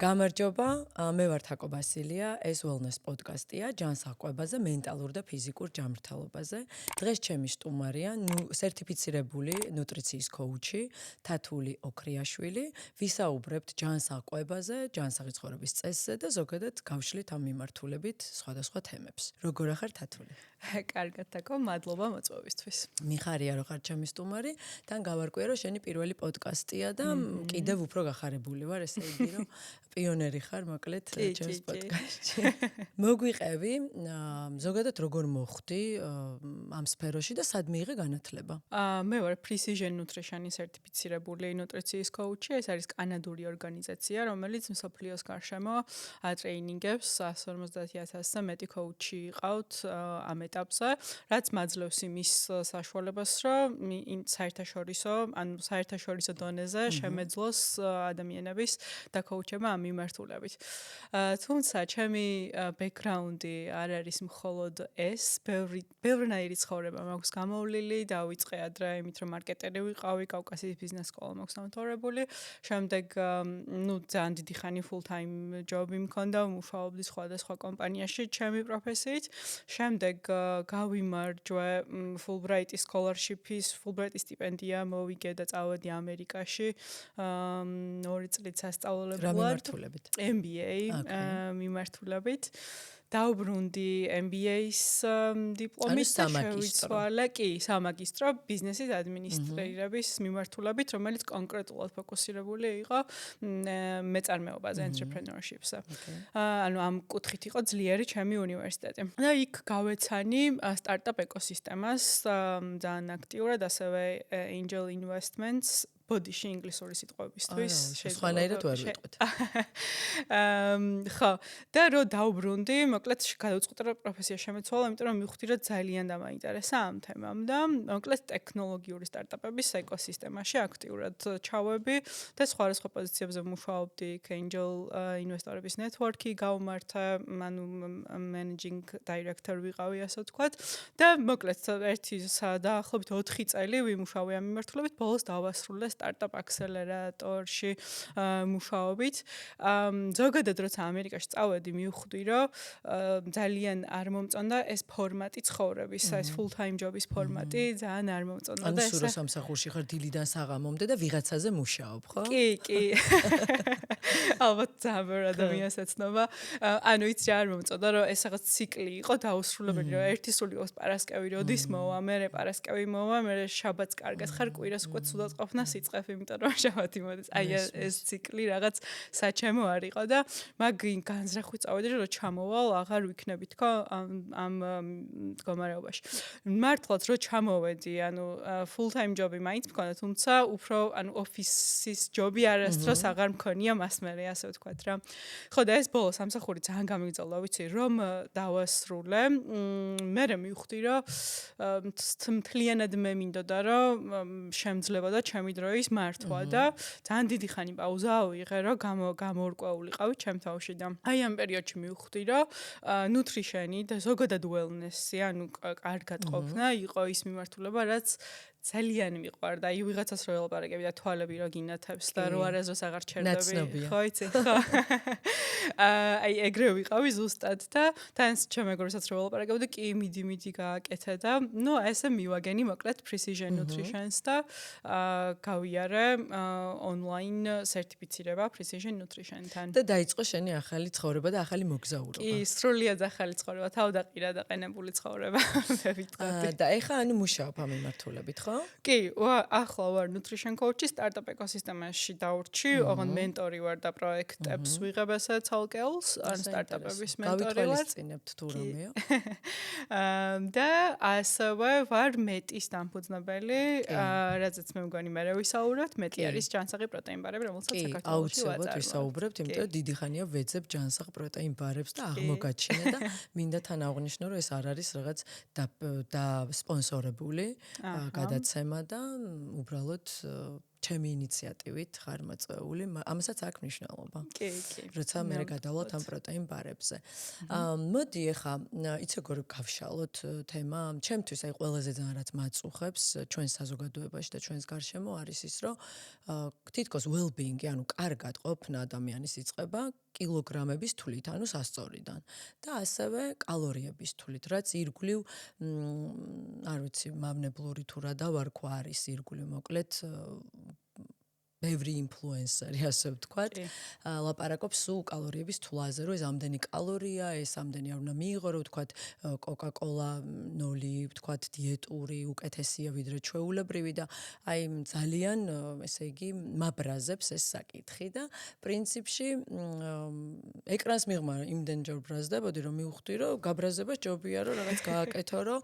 გამარჯობა, მე ვარ თაკო ბასილია, ეს Wellness პოდკასტია, ჯანსაღყვებაზე, მენტალურ და ფიზიკურ ჯანმრთელობაზე. დღეს ჩემი სტუმარია, სერტიფიცირებული ნუტრიციის კოუჩი, თათული ოქრიაშვილი. ვისაუბრებთ ჯანსაღყვებაზე, ჯანსაღი ცხოვრების წესზე და ზოგადად გავშლით ამ მიმართულებით სხვადასხვა თემებს. როგორ ახარ თათული? კარგად თაკო, მადლობა მოწვევისთვის. მიხარია რომ ხარ ჩემი სტუმარი, თან გავარკვია რომ შენი პირველი პოდკასტია და კიდევ უფრო გახარებული ვარ, ესე იგი რომ პიონერი ხარ, მოკლედ ჩემს პოდკასტში. მოგვიყევი, ზოგადად როგორ მოხვდი ამ სფეროში და სად მიიღე განათლება? მე ვარ Precision Nutrition-ის სერტიფიცირებული ნუტრიციის კოუჩი. ეს არის კანადური ორგანიზაცია, რომელიც მსოფლიოს გარშემო ტრეინინგებს 150,000-ზე მეტი კოუჩი იყავთ ამ ეტაპზე, რაც მაძლევს იმის საშუალებას, რომ საერთაშორისო დონეზე შემეძლოს ადამიანების დაკოუჩება ამ მიმართულებით. თუმცა ჩემი ბექგრაუნდი არ არის მხოლოდ ეს, ბევრნაირი ცხოვრება მაქვს გამოვლილი, დავიწყე ადრე იმით, რომ მარკეტერი ვიყავი, კავკასიის ბიზნეს სკოლა მაქვს დამთავრებული. შემდეგ ძალიან დიდი ხანი full time job-ი მქონდა, ვმუშაობდი სხვადასხვა კომპანიაში ჩემი პროფესიით. შემდეგ გავიმარჯვე Fulbright-ის scholarship-ის, Fulbright-ის სტიპენდია მოვიგე და წავედი ამერიკაში. 2 წლით სასწავლებლად. MBA მიმართულებით. დავბრუნდი MBA-ის დიპლომით და შევიცვალე, სამაგისტრო ბიზნესის ადმინისტრირების მიმართულებით, რომელიც კონკრეტულად ფოკუსირებული იყო მეწარმეობაზე, entrepreneurship-ზე. ანუ ამ კუთხით იყო ძლიერი ჩემი უნივერსიტეტი. და იქ გავეცანი სტარტაპ ეკოსისტემას ძალიან აქტიურად, ასევე angel investments ბოდიში ინგლისური სიტყვებისთვის სხვანაირად ვერ ვიტყვით. ხო, და რო დავბრუნდი, მოკლედ გადავწყვიტე რომ პროფესია შემეცვალა, იმიტომ რომ მივხვდი რომ ძალიან დამაინტერესა ამ თემამ და მოკლედ ტექნოლოგიური სტარტაპების ეკოსისტემაში აქტიურად ჩავები და სხვა პოზიციებზე ვმუშაობდი, angel ინვესტორების ნეტვორკი გავმართა, ანუ managing director ვიყავი, ასე ვთქვათ და მოკლედ დაახლოებით 4 წელი ვიმუშავე ამ მიმართულებით, ბოლოს დავასრულე სტარტაპ აქსელერატორში მუშაობით. ზოგადად როცა ამერიკაში წავედი, მივხვდი რომ ძალიან არ მომწონდა ეს ფორმატი ცხოვრების, ეს full time job-ის ფორმატი, ძალიან არ მომწონდა და ეს ანუ სამსახურში ხარ დილიდან საღამომდე და ვიღაცაზე მუშაობ, ხო? კი. ალბათ ძალიან ბევრი ადამიანს ეცნობა. ანუ იცი რა არ მომწონდა, რომ ეს რაღაც ციკლი იყო დაუსრულებელი, რომ ერთი სული იყოს პარასკევი, როდის მოვა, მერე პარასკევი მოვა, მერე შაბათს კარგად ხარ, კვირას უკვე ცუდად ყოფნა სიწყებ, იმიტომ რომ შაბათი მოდის. აი ეს ციკლი რაღაც საჩემო არ იყო და მაგ განზრახვი წავედი, რომ ჩამოვალ, აღარ ვიქნები თქო ამ მდგომარეობაში. მართლაც რომ ჩამოვედი, ანუ full time job-ი მაინც მქონდა, თუმცა უფრო ანუ ოფისის ჯობი არასდროს აღარ მქონია მასმერე, ასე ვთქვათ რა. ხო და ეს ბოლო სამსახური ძალიან გამიგრძელდა, ვიცი, რომ დავასრულე. მე მივხვდი, რომ მთლიანად მე მინდოდა, რომ შემძლებოდა ჩემი დროის მართვა და ძალიან დიდი ხანი პაუზა ავიღე, რომ გამორკვეულიყავი ჩემ თავში და აი ამ პერიოდში მივხვდი, რომ nutrition-ი და ზოგადად wellness-ი, ანუ კარგად ყოფნა იყო ის მიმართულება, რაც ძალიან მიყვარდა. აი ვიღაცას რო ელაპარაკები და თვალები რო გინათებს და რო არასდროს აღარ ჩერდები. ხო, იცი, ხო. აი ეგრე ვიყავი ზუსტად და თან ჩემეგორსაც რო ელაპარაკებდი, კი მიდი გააკეთე და ნუ ესე მივაგენი მოკლედ Precision Nutrition-ს და გავიარე online სერტიფიცირება Precision Nutrition-თან. და დაიწყო შენი ახალი ცხოვრება და ახალი მოგზაურობა. კი, სრულიად ახალი ცხოვრება, თავდაყირა და ყენებული ცხოვრება, მე ვიტყოდი. და ეხლა ანუ მუშაობ ამ მიმართულებით, ხო? კი, ახლა ვარ nutrition coach-ი სტარტაპ ეკოსისტემაში დავრჩი, ოღონდ მენტორი ვარ და პროექტებს ვიღებ ესე ცალკეულს, ან სტარტაპების მენტორი ვარ. გავითვალისწინებთ თუ რომეო. და ასევე ვარ მეტის დამფუძნებელი, რაზეც მე მგონი მე ვისაუბროთ, მეტი არის ჯანსაღი პროტეინ ბარები, რომელსაც საქართველოში ვაწარმოებ. აუცილებლად ვისაუბრებთ, იმიტომ რომ დიდი ხანია ვეძებ ჯანსაღ პროტეინ ბარებს და აღმოგაჩინე და მინდა თან აღვნიშნო, რომ ეს არ არის რაღაც და სპონსორებული გადაცემა და უბრალოდ ჩემი ინიციატივით ხარ მოწვეული, ამასაც აქვს მნიშვნელობა. კი. როცა მე გადავლოთ ამ პროტეინ ბარებზე. მოდი ახლა იცი როგორ გავშალოთ თემა. ჩემთვის აი ყველაზე ძალიან რაც მაწუხებს ჩვენს საზოგადოებაში და ჩვენს გარშემო არის ის, რომ თითქოს well-being-ი, ანუ კარგად ყოფნა ადამიანის იწყება კილოგრამების თვლით, ანუ სასწორიდან და ასევე კალორიების თვლით, რაც ირგვლივ არ ვიცი, მავნებლური თუ რა დავარქვა არის ირგვლივ, მოკლედ ბევრი ინფლუენსერი, ასე ვთქვათ, ლაპარაკობს სულ კალორიების თვლაზე, რომ ეს ამდენი კალორია, ეს ამდენი არ უნდა მიიღო, რომ ვთქვათ, კოკა-კოლა 0, ვთქვათ, დიეტური, უკეთესია ვიდრე ჩვეულებრივი და აი ძალიან, ესე იგი, მაბრაზებს ეს საკითხი და პრინციპში ეკრანს მიღმა იმდენჯერ ბრაზდებოდი, რომ მივხვდი, რომ გაბრაზება სჯობია, რომ რაღაც გააკეთო, რომ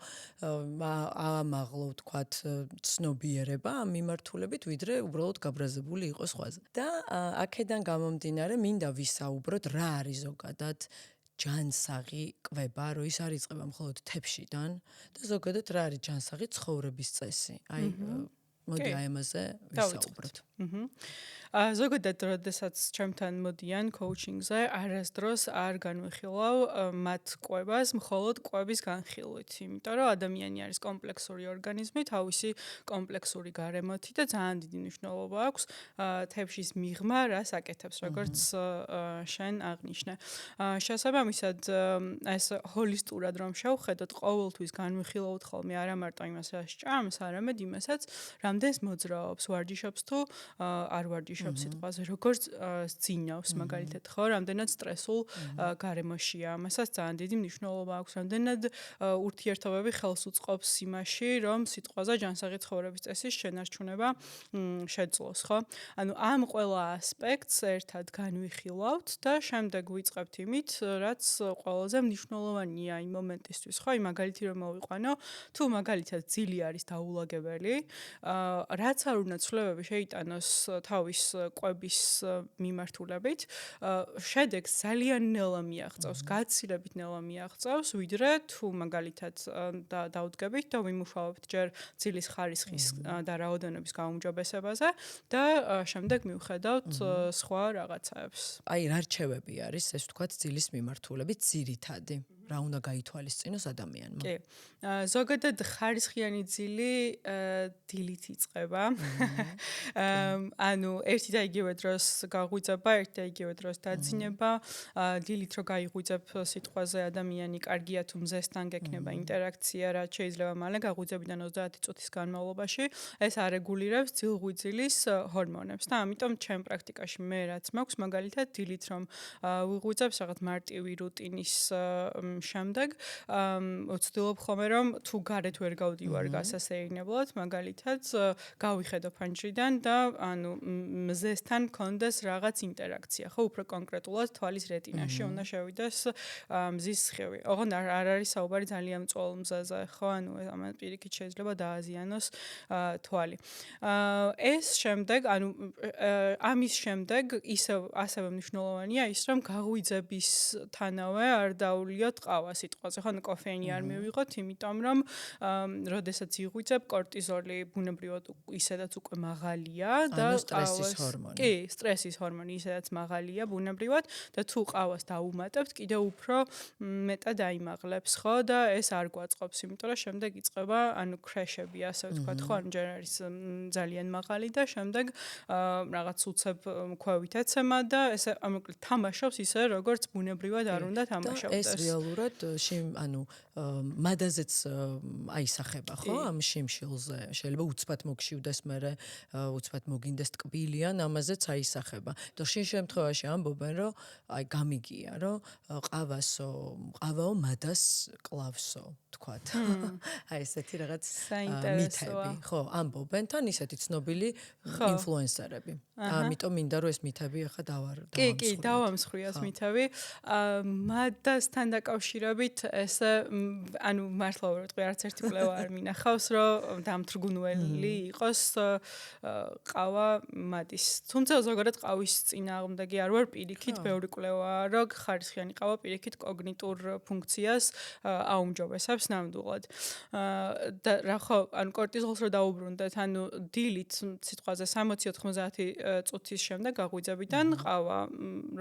აამაღლო, ვთქვათ, ცნობიერება ამ მიმართულებით, ვიდრე უბრალოდ გაბრაზება იყოს ხვაზე. და აქედან გამომდინარე მინდა ვისაუბროთ რა არის ზოგადად ჯანსაღი კვება, რომ ის არ იწყება მხოლოდ თეფშიდან და ზოგადად რა არის ჯანსაღი ცხოვრების წესი. აი მოდი აი ამაზე ვისაუბროთ. ზოგადად როდესაც ჩემთან მოდიან coaching-ზე, არასდროს არ განვიხილავ მათ კვებას მხოლოდ კვების განხილვით, იმიტომ რომ ადამიანი არის კომპლექსური ორგანიზმი, თავისი კომპლექსური გარემოთი და ძალიან დიდი მნიშვნელობა აქვს თეფშის მიღმა, რას აკეთებს, როგორც შენ აღნიშნე. შესაბამისად, ეს ჰოლისტურად რომ შევხედოთ, ყოველთვის განვიხილავთ ხოლმე არა მარტო იმას, რაც ჭამს, არამედ იმასაც, რამდენს მოძრაობს, ვარჯიშობს თუ არ ვარჯიშობს სიტყვაზე, როგორც ძინავს, მაგალითად, ხო, რამდენად სტრესულ გარემოშია. ამასაც ძალიან დიდი მნიშვნელობა აქვს, რამდენად ურთიერთობები ხელს უწყობს იმაში, რომ სიტყვაზე ჯანსაღი ცხოვრების წესის შენარჩუნება შეძლოს, ხო? ანუ ამ ყველა ასპექტს ერთად განვიხილავთ და შემდეგ ვიწყებთ იმით, რაც ყველაზე მნიშვნელოვანია იმ მომენტისთვის, ხო? იმ მაგალითი რომ მოვიყვანო, თუ მაგალითად ძილი არის დაულაგებელი, რაც არ უნდა ცვლილებები შეიტანოს თავის კვების მიმართულებით, შედეგს ძალიან ნელა მიაღწევს, გაცილებით ნელა მიაღწევს, ვიდრე თუ მაგალითად დავდგებით და ვიმუშავებთ ჯერ ძილის ხარისხის და რაოდენობის გაუმჯობესებაზე და შემდეგ მივხედავთ სხვა რაღაცაებს. აი რა რჩევები არის, ეს ვთქვათ, ძილის მიმართულებით ძირითადი? რა უნდა გაითვალისწინოს ადამიანმა? კი. ზოგადად ხარისხიანი ძილი დილით იწყება. ანუ ერთი და იგივე დროს გაღვიძება, ერთი და იგივე დროს დაძინება. დილით რო გაიღვიძებ სიტყვაზე ადამიანი, კარგია თუ მზესთან გექნება ინტერაქცია, რაც შეიძლება მალე გაღვიძებიდან 30 წუთის განმავლობაში ეს არეგულირებს ძილღვიძილის ჰორმონებს და ამიტომ ჩემ პრაქტიკაში მე რაც მაქვს, მაგალითად დილით რომ ვიღვიძებ რაღაც მარტივი რუტინის შემდეგ ვცდილობ ხოლმე რომ თუ გარეთ ვერ გავდივარ გასასეირნებლად, მაგალითად გავიხედო ფანჯრიდან და ანუ მზესთან მქონდეს რაღაც ინტერაქცია, ხო, უფრო კონკრეტულად თვალის რეტინაში უნდა შევიდეს მზის სხივი. ოღონდ არ არის საუბარი ძალიან მწვავ მზაზე, ხო, ანუ ამან პირიქით შეიძლება დააზიანოს თვალი. ეს შემდეგ, ანუ ამის შემდეგ ასევე მნიშვნელოვანია ის, რომ გაღვიძებისთანავე არ დაუვლიოთ ყავა სიტყვაზე, ხო, კოფეინი არ მივიღოთ, იმიტომ რომ როდესაც იღვიძებ, კორტიზოლი ბუნებრივად ისედაც უკვე მაღალია და სტრესის ჰორმონი. კი, სტრესის ჰორმონი ისედაც მაღალია ბუნებრივად და თუ ყავას დაუმატებთ, კიდევ უფრო მეტად აიმაღლებს, ხო, და ეს არ გვაწყობს, იმიტომ რომ შემდეგ იწყება, ანუ ქრეშები, ასე ვთქვათ, ხო, ანუ ჯერ არის ძალიან მაღალი და შემდეგ რაღაც უცებ ქვევით ეცემა და ესე ამოკლედ თამაშობს ისე, როგორც ბუნებრივად არ უნდა თამაშობდეს. ეს რეალურად ანუ მადაზეც აისახება, ხო, ამ შიმშილზე. შეიძლება უცბად მოგშივდეს, მერე უცბად მოგინდეს ტკბილიან, ამაზეც აისახება. და შინ შემთხვევაში ამბობენ, რომ აი გამიგია, რომ ყავაო მადას კლავსო, თქვათ. აი ესეთი რაღაც მითები, ხო, ამბობენ თან ისეთი ცნობილი ინფლუენსერები. ამიტომ მინდა რომ ეს მითები ახლა დავამსხვრიოთ. კი, დავამსხვრიოთ მითები. მადასთან დაკავშირებით ესე ანუ მართლა ვიტყვი არც ერთი კვლევა არ მინახავს რომ დამთრგუნველი იყოს ყავა მადის. თუმცა ზოგადად ყავის წინააღმდეგი არ ვარ პირიქით ბევრი კვლევაა რომ ხარისხიანი ყავა პირიქით კოგნიტურ ფუნქციას აუმჯობესებს ნამდვილად. და რა ხო ანუ კორტიზოლს რო დაუბრუნდეთ ანუ დილით სიტყვაზე 60-90 წუთის შემდეგ გაღვიძებიდან ყავა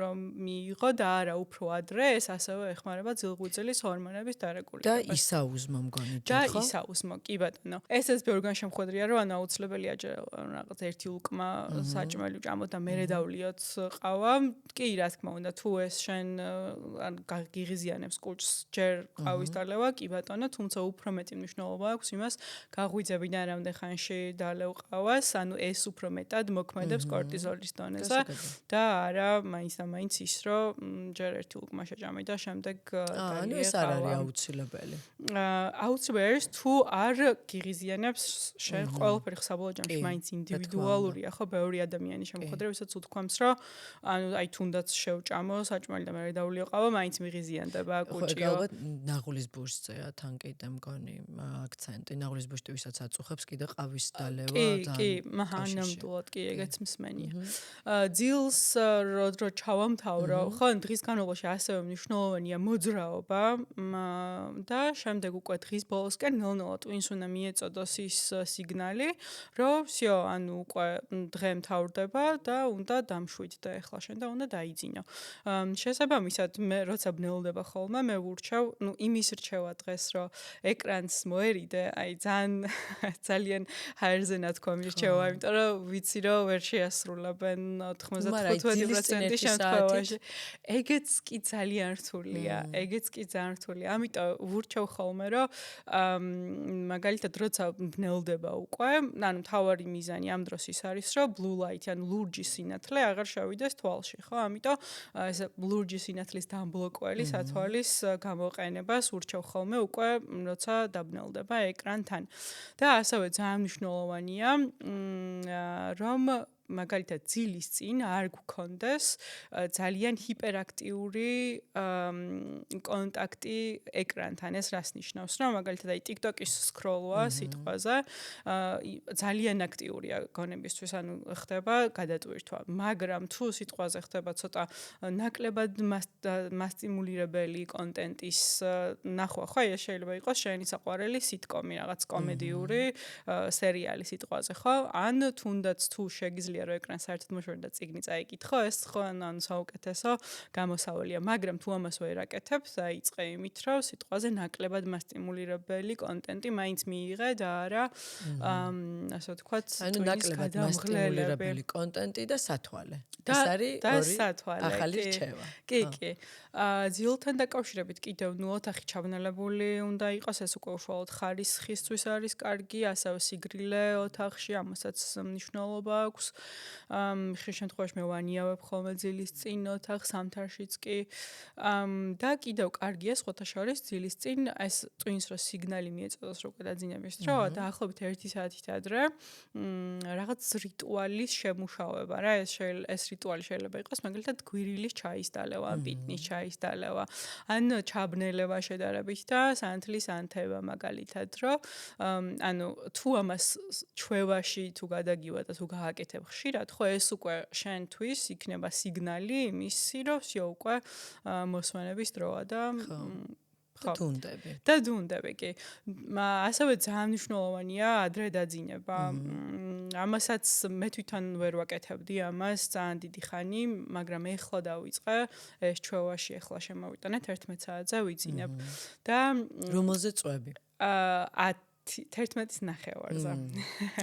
რომ მიიღო და არა უფრო ადრე ეს ასევე ეხმარება ძილღვიძლის ჰორმონების დარეგულირებას. და ისაუზმო მგონი და ისაუზმო კი ბატონო. ესეც ბევრგან შემხვედრია რომ ანუ აუცილებელია რაღაც ერთი უკმა საჭმელი ჭამოთ და მერე დავლიოთ ყავა. კი რა თქმა უნდა თუ ეს შენ ან გიღიზიანებს კუჭს ჯერ ყავის დალევა კი ბატონო თუმცა უფრო მეტი მნიშვნელობა აქვს იმას გაღვიძებიდან რამდენ ხანში დალევ ყავას ანუ ეს უფრო მეტად მოქმედებს კორტიზოლის დონეზე და არა მაინც და მაინც ის რომ ჯერ ერთი უკმა შეჭამი და შემდეგ ანუ ეს არ არის აუცილებელი. აუცილებელი არის თუ არ გიღიზიანებს შენ ყველაფერი საბოლოო ჯამში მაინც ინდივიდუალურია ხო ბევრი ადამიანი შემოხვედრა ვისაც უთქვამს რომ ანუ აი თუნდაც შევჭამო საჭმელი და მე დავლიო ყავა მაინც მიღიზიანდება კუჭიო. ალბათ ნაღლის ბუშზეა თან კიდე მგონი აქცენტი ნაღლის ბუშტი ვისაც აწუხებს კიდე ყავის დალევა კი ნამდვილად კი ეგეც მსმენია. ძილს რო ჩავამთავრო ხო დღის განმავლობაში ასევე მნიშვნელოვანია მოძრაობა და შემდეგ უკვე დღის ბოლოსკენ ნელ-ნელა ტვინს უნდა მიეწოდოს ის სიგნალი რომ всё ანუ უკვე დღე მთავრდება და უნდა დამშვიდდე ახლა შენ და უნდა დაიძინო. შესაბამისად მე როცა ბნელდება ხოლმე მე ვურჩევ ნუ იმის რჩევა დღეს რომ ეკრანს მოერიდე აი ძალიან ჰაერზე ნათქვა მირჩევა იმიტომ რომ ვიცი რომ ვერ შეასრულებენ 95% შემთხვევაში ეგეც კი ძალიან რთულია ამიტომ ვურჩევ ხოლმე რომ მაგალითად როცა ბნელდება უკვე ანუ მთავარი მიზანი ამ დროს ის არის რომ blue light ანუ ლურჯი სინათლე აღარ შევიდეს თვალში ხო ამიტომ ეს ლურჯი სინათლის დამბლოკველი სათვალის გამოყენებას ვურჩევ ხოლმე უკვე როცა დაბნელდება ეკრანთან და ასევე ძალიან მნიშვნელოვანია რომ მაგალითად ძილის წინ არ გქონდეს ძალიან ჰიპერაქტიული კონტაქტი ეკრანთან ეს რას ნიშნავს რომ მაგალითად აი TikTok-ის სკროლვა სიტყვაზე ძალიან აქტიურია გონებისთვის ანუ ხდება გადატვირთვა მაგრამ თუ სიტყვაზე ხდება ცოტა ნაკლებად მასტიმულირებელი კონტენტის ნახვა ხო ეს შეიძლება იყოს შენი საყვარელი სიტკომი რაღაც კომედიური სერიალი სიტყვაზე ხო ან თუნდაც თუ შეგიძლია რომ ეკრანს საერთოდ მოშორდა და წიგნი წაიკითხო ეს ხო ანუ საუკეთესო გამოსავალია მაგრამ თუ ამას ვერ აკეთებ დაიწყე იმით რომ სიტყვაზე ნაკლებად მასტიმულირებელი კონტენტი მაინც მიიღე და არა ასე ვთქვათ ანუ ნაკლებად მასტიმულირებელი კონტენტი და სათვალე ეს არის ორი ახალი რჩევა კი ძილთან დაკავშირებით კიდევ ნუ ოთახი ჩაბნელებული უნდა იყოს ეს უკვე უშუალოდ ხარისხისთვის არის კარგი ასევე სიგრილე ოთახში ამასაც მნიშვნელობა აქვს ხშირ შემთხვევაში მე ვანიავებ ხოლმე ძილის წინ ოთახს სამთარშიც კი და კიდევ კარგია სხვათა შორის ძილის წინ ეს ტვინს რო სიგნალი მიეწოდოს რო გადაძინების დრო დაახლოებით 1 საათით ადრე რაღაც რიტუალის შემუშავება რა ეს რიტუალი შეიძლება იყოს მაგალითად გვირილის ჩაის დალევა პიტნის ჩაის დალევა ან ჩაბნელება შედარებით და სანთლის ანთება მაგალითად რომ ანუ თუ ამას ჩვევაში თუ გადაგივა და თუ გააკეთებ ხშირად ხო ეს უკვე შენთვის იქნება სიგნალი იმისი რომ всё უკვე მოსვენების დროა და და დუნდები კი ასევე ძალიან მნიშვნელოვანია ადრე დაძინება ამასაც მე თვითონ ვერ ვაკეთებდი ამას ძალიან დიდი ხანი მაგრამ ეხლა დავიწყე ეს ჩვევაში ეხლა შემოვიტანეთ 11 საათზე ვიძინებ და რომელზე წვები 11-ის ნახევარზე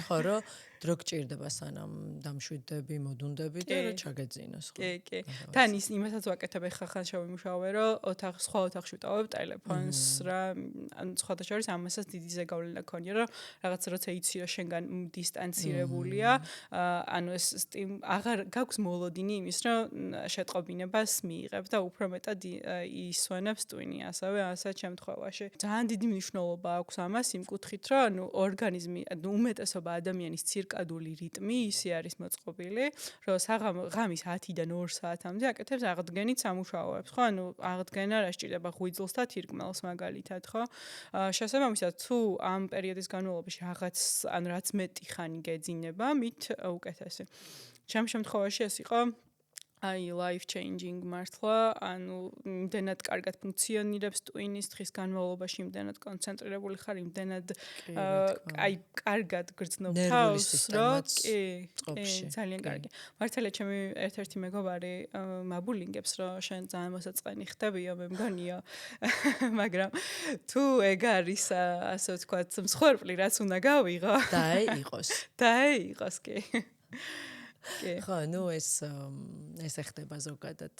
ხო რომ დრო გჭირდება სანამ დამშვიდდები, მოდუნდები და რა ჩაგეძინოს ხო. კი. თან ის იმასაც ვაკეთებ ახლა ხან შევიმუშავე რომ სხვა ოთახში ვტოვებ ტელეფონს რა ან სხვათა შორის ამასაც დიდი ზეგავლენა ქონია რომ რაღაც როცა იცი რომ შენგან დისტანცირებულია ანუ ეს აღარ გაქვს მოლოდინი იმის რომ შეტყობინებას მიიღებ და უფრო მეტად ისვენებს ტვინი ასევე ასეთ შემთხვევაში. ძალიან დიდი მნიშვნელობა აქვს ამას იმ კუთხით რომ ანუ ორგანიზმი უმეტესობა ადამიანის ცირკადული რიტმი ისე არის მოწყობილი, რომ ღამის 10-დან 2 საათამდე აკეთებს აღდგენით სამუშაოებს, ხო? ანუ აღდგენა რა სჭირდება ღვიძლს და თირკმელს მაგალითად, ხო? შესაბამისად, თუ ამ პერიოდის განმავლობაში რაც მეტი ხანი გეძინება, მით უკეთესი. ჩემ შემთხვევაში ეს იყო life changing მართლა, ანუ იმდენად კარგად ფუნქციონირებს ტვინის დღის განმავლობაში, იმდენად კონცენტრირებული ხარ, იმდენად კარგად გრძნობ თავს, რომ ძალიან კარგი. მართალია ჩემი ერთ-ერთი მეგობარი მაბულინგებს, რომ შენ ძალიან მოსაწყენი ხდებიო, მე მგონიო, მაგრამ თუ ეგ არის, ასე ვთქვათ, მსხვერპლი, რაც უნდა გავიღო. დაეიყოს კი. ხო, ნუ ეს ეხდება ზოგადად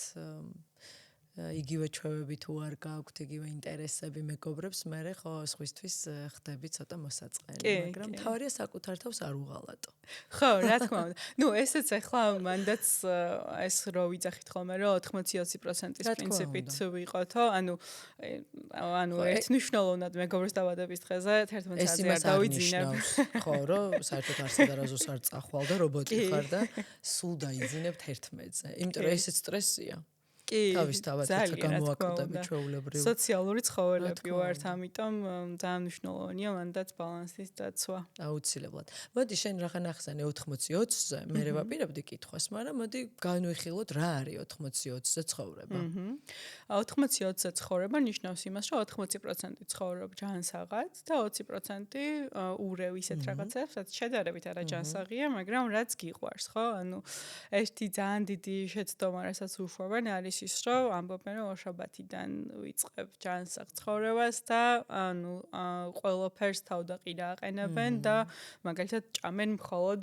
იგივე ჩვევები თუ არ გაქვთ, იგივე ინტერესები მეგობრებს, მე ხო სხვისთვის ხდები ცოტა მოსაწყენი, მაგრამ თავარია საკუთარ თავს არ უღალატო. ხო, რა თქმა უნდა. ნუ ესეც ახლა მანდაც ეს რო ვიძახით ხოლმე, რომ 80-20%-ის პრინციპით ვიყოთო, ანუ ერთნიშნულოვნად მეგობრებს დავადების დღეზე 11-ზე არ დავიძინებ. ხო, რომ საერთოდ არსადარაზოს არ წახვალ და რობოტი ხარ და სულ დაიძინებთ 11-ზე. იმიტომ რომ ესეც სტრესია. თავისთავად როცა გამოაკვდები ჩვეულებრივ სოციალური ცხოველები ვართ, ამიტომ ძალიან მნიშვნელოვანია მანდაც ბალანსის დაცვა. აუცილებლად. მოდი შენ რაღაც ახსენე 80-20-ზე, მე ვაპირებდი კითხვას, მაგრამ მოდი განვიხილოთ რა არის 80-20-ზე ცხოვრება. 80-20-ზე ცხოვრება ნიშნავს იმას, რომ 80% ცხოვრობ ჯანსაღად და 20% ურევ ისეთ რაღაცებს, რაც შედარებით არაჯანსაღია, მაგრამ რაც გიყვარს, ხო? ანუ ერთი ძალიან დიდი შეცდომა, რასაც უშვებენ, არის ის რომ ამბობენ რომ ორშაბათიდან ვიწყებ ჯანსაღ ცხოვრებას და ანუ ყველაფერს თავდაყირა აყენებენ და მაგალითად ჭამენ მხოლოდ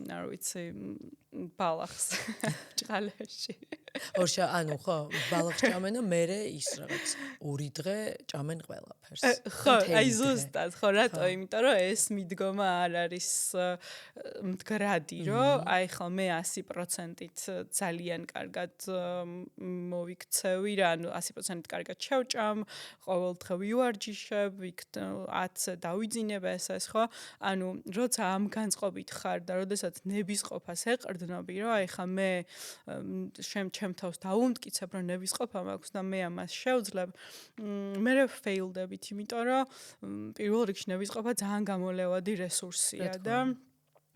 არ ვიცი ბალახს ჭყალებში. ანუ ხო, ბალახს ჭამენ და მერე ის რაღაც 2 დღე ჭამენ ყველაფერს. ხო, აი ზუსტად, ხო, რატო? იმიტომ რომ ეს მიდგომა არ არის მდგრადი, რომ აი ხო მე 100%-ით ძალიან კარგად მოვიქცევი რა, ანუ 100%-ით კარგად შევჭამ, ყოველ დღე ვივარჯიშებ, 10-ზე დავიძინებ ეს ხო? ანუ როცა ამ განწყობით ხარ და როდესაც ნებისყოფას ეყრდნობი, რომ აი ხა მე ჩემ თავს დავუმტკიცებ, რომ ნებისყოფა მაქვს და მე ამას შევძლებ, მე ვფეილდებით, იმიტომ რომ პირველ რიგში ნებისყოფა ძალიან გამოლევადი რესურსია და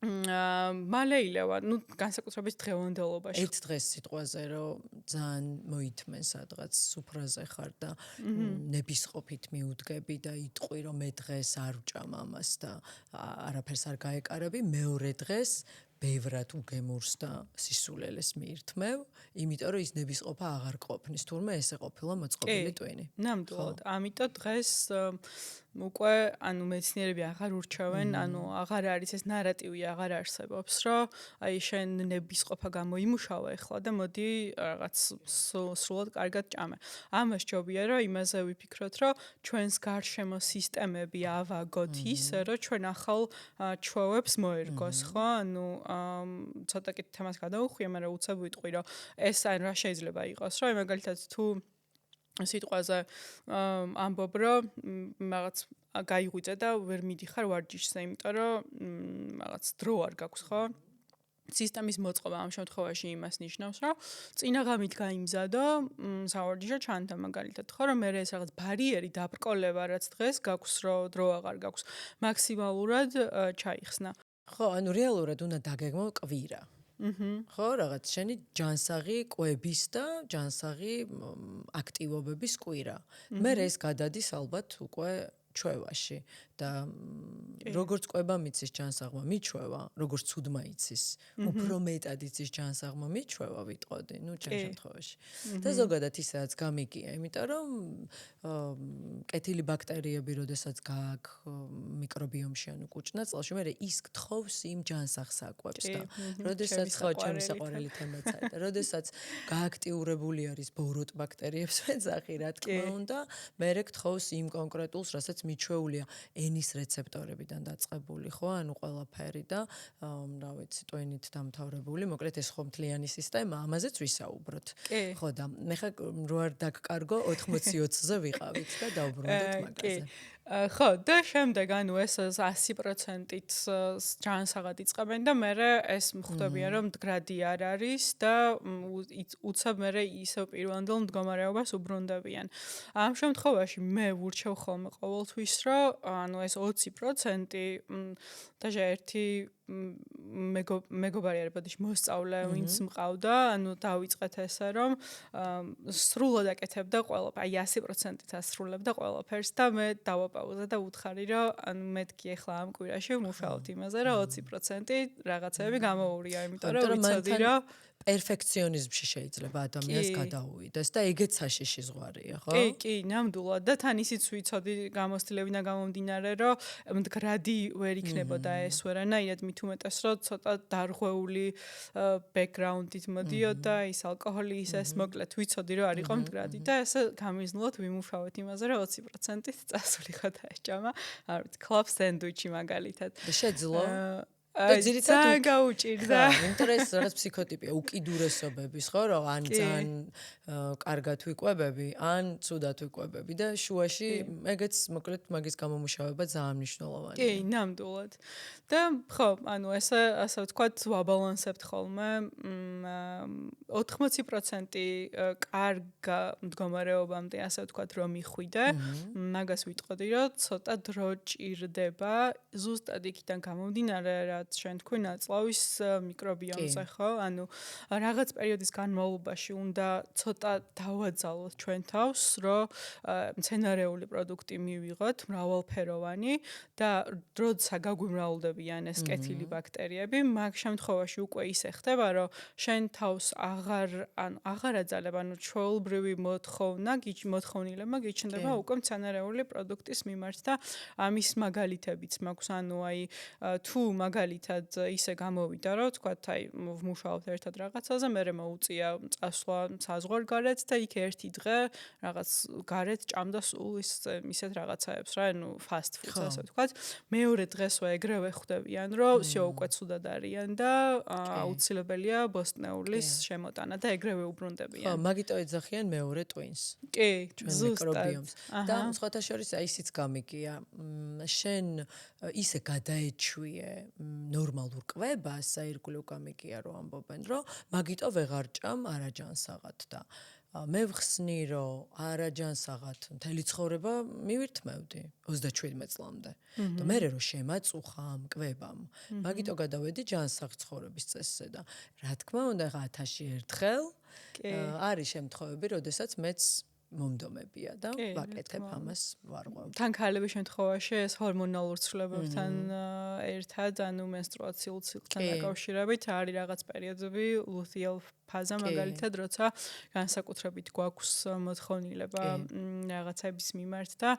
მალე ილევა, ნუ განსაკუთრებით დღევანდელობაში. ერთ დღეს სიტყვაზე რომ ძალიან მოითმენ სადღაც სუფრაზე ხარ და ნებისყოფით მიუდგები და იტყვი რომ მე დღეს არ ვჭამ ამას და არაფერს არ გაეკარები, მეორე დღეს ბევრად უგემურს და სისულელეს მიირთმევ, იმიტომ რომ ის ნებისყოფა აღარ ყოფნის, თურმე ესე ყოფილა მოწყობილი ტვინი. ნამდვილად, ამიტომ დღეს უკვე ანუ მეცნიერები აღარ ურჩევენ, ანუ აღარ არის ეს ნარატივი აღარ არსებობს, რომ აი შენ ნებისყოფა გამოიმუშავა ახლა და მოდი რაღაც სრულად კარგად ჭამე. ამას ჯობია რომ იმაზე ვიფიქროთ, რომ ჩვენს გარშემო სისტემები ავაგოთ ისე, რომ ჩვენ ახალ ჩვევებს მოერგოს, ხო? ანუ ცოტა კი თემას გადავუხვიე, მაგრამ უცებ ვიტყვი, რომ ეს რა შეიძლება იყოს, რომ მაგალითად თუ სიტყვაზე ამბობ რომ რაღაც გაიღვიძე და ვერ მიდიხარ ვარჯიშზე, იმიტომ რომ რაღაც დრო არ გაქვს, ხო? სისტემის მოწყობა ამ შემთხვევაში იმას ნიშნავს, რომ წინა ღამით გაიმზადო სავარჯიშო ჩანთა მაგალითად, ხო, რომ მე ეს რაღაც ბარიერი დაბრკოლება, რაც დღეს გაქვს, რომ დრო აღარ გაქვს, მაქსიმალურად ჩაიხსნა. ხო, ანუ რეალურად უნდა დაგეგმო კვირა. ხო, რაღაც შენი ჯანსაღი კვების და ჯანსაღი აქტივობების კვირა. მე ეს გადადის ალბათ უკვე ჩვევაში და როგორც კვება მიცის ჯანსაღმა მიჩვევა, როგორც ცუდმა იცის, უფრო მეტად იცის ჯანსაღმა მიჩვევა ვიტყოდი, ნუ ჩემ შემთხვევაში. და ზოგადად ისაც გამიგია, იმიტომ რომ კეთილი ბაქტერიები, როდესაც გააქვს მიკრობიომში, ანუ კუჭნაწლში, მე ის გთხოვს იმ ჯანსაღს აკვებს და როდესაც ხო ჩემი საყვარელი თემაც არის და როდესაც გააქტიურებული არის ბოროტ ბაქტერიებს მეძახი, რა თქმა უნდა, მე გთხოვს იმ კონკრეტულს, რასაც მიჩვეულია ენის რეცეპტორებიდან დაწყებული, ხო, ანუ ყველაფერი და რა ვიცი, ტვინით დამთავრებული, მოკლედ ეს ხო მთლიანი სისტემა, ამაზეც ვისაუბროთ. ხო და მე ხა რო არ დაგკარგო 80-20-ზე ვიყავით და დავბრუნდეთ მაგაზე. ხო, და შემდეგ ანუ ეს 100%-ით ჯანსაღად იწყებენ და მე ეს მხვდებიან რომ მდგრადი არ არის და უცებ მე ისევ პირვანდელ მდგომარეობას უბრუნდებიან. ამ შემთხვევაში მე ვურჩევ ხოლმე ყოველთვის რომ ანუ ეს 20% და ერთი მეგობარი არის ბოდიში მოსწავლე ვინც მყავდა, ანუ დავიწყეთ ესე რომ სრულად აკეთებდა ყველაფერს, აი 100%-ით ასრულებდა ყველაფერს და მე დავაპაუზე და უთხარი რომ ანუ მეთქი ახლა ამ კვირაში ვმუშაობთ იმაზე რომ 20% რაღაცები გამოურია, იმიტომ რომ ვიცოდი რომ პერფექციონიზმში შეიძლება ადამიანს გადაუვიდეს და ეგეც საშიში ზღვარია, ხო? კი, ნამდვილად და თან ისიც ვიცოდი გამოცდილებიდან გამომდინარე, რომ მდგრადი ვერ იქნებოდა ეს ვერანაირად მით უმეტეს, რომ ცოტა დარღვეული ბექგრაუნდით მოდიოდა ის ალკოჰოლი ის მოკლედ ვიცოდი, რომ არ იყო მდგრადი და ესე გამიზნულად ვიმუშავეთ იმაზე, რომ 20%-ით წასულიყო და ეჭამა, არ ვიცი, კლაბ სენდვიჩი მაგალითად. და შეძლო? და ძირითადად გაუჭირდა. იმიტომ რომ ეს რაღაც ფსიქოტიპია, უკიდურესობების, ხო, რომ ან ძალიან კარგად ვიკვებები, ან ცუდად ვიკვებები და შუაში ეგეც მოკლედ მაგის გამომუშავება ძალიან მნიშვნელოვანია. კი, ნამდვილად. და ხო, ანუ ასე ვთქვათ, ვაბალანსებთ ხოლმე 80% კარგ მდგომარეობამდე, ასე ვთქვათ, რომ მიხვიდე. მაგას ვიტყოდი, რომ ცოტა დრო ჭირდება, ზუსტად იქიდან გამომდინარე შენ თქვი ნაწლავის მიკრობიომზე, ხო? ანუ რაღაც პერიოდის განმავლობაში უნდა ცოტა დავაძალოთ ჩვენ თავს, რომ მცენარეული პროდუქტი მივიღოთ, მრავალფეროვანი და როცა გაგვიმრავლდებიან ეს კეთილი ბაქტერიები, მაგ შემთხვევაში უკვე ისე ხდება, რომ შენ თავს აღარ აძალებ, ანუ ჩვეულებრივი მოთხოვნილება გიჩნდება უკვე მცენარეული პროდუქტის მიმართ და ამის მაგალითებიც მაქვს, ანუ აი თუ მაგალითად ისე გამოვიდა, რომ თქვათ, აი, ვმუშაობთ ერთად რაღაცაზე, მე მოუწია წასვლა საზღვარგარეთ და იქ ერთი დღე რაღაც გარეთ ჭამდა სულ ისეთ რაღაცაებს რა, ანუ fast food-ს ასე ვთქვათ. მეორე დღესვე ეგრევე ხვდებიან, რომ всё უკვე ცუდად არიან და აუცილებელია ბოსტნეულის შემოტანა და ეგრევე უბრუნდებიან. ხო, მაგიტო ეძახიან მეორე twins. კი, ზუსტად. და სხვათა შორის აი ისიც გამიგია. შენ ისე გადაეჩვიე ნორმალურ კვებას, საირგულო გამიგია რომ ამბობენ, რომ მაგიტო ვეღარ ჭამ არაჯანსაღად და მე ვხსნი, რომ არაჯანსაღად მთელი ცხოვრება მივირთმევდი 37 წლამდე. და მე რომ შემაწუხა ამ კვებამ, მაგიტო გადავედი ჯანსაღ ცხოვრების წესზე და რა თქმა უნდა, 1000-ში ერთხელ არის შემთხვევები, როდესაც მეც მომდომებია და ვაკეთებ ამას ვარღვევ. თან ქალების შემთხვევაში ეს ჰორმონალურ ცვლილებებთან ერთად, ანუ მენსტრუაციულ ციკლთან დაკავშირებით არის რაღაც პერიოდები, ლუთიელ ფაზა მაგალითად, როცა განსაკუთრებით გვაქვს მოთხოვნილება რაღაცების მიმართ და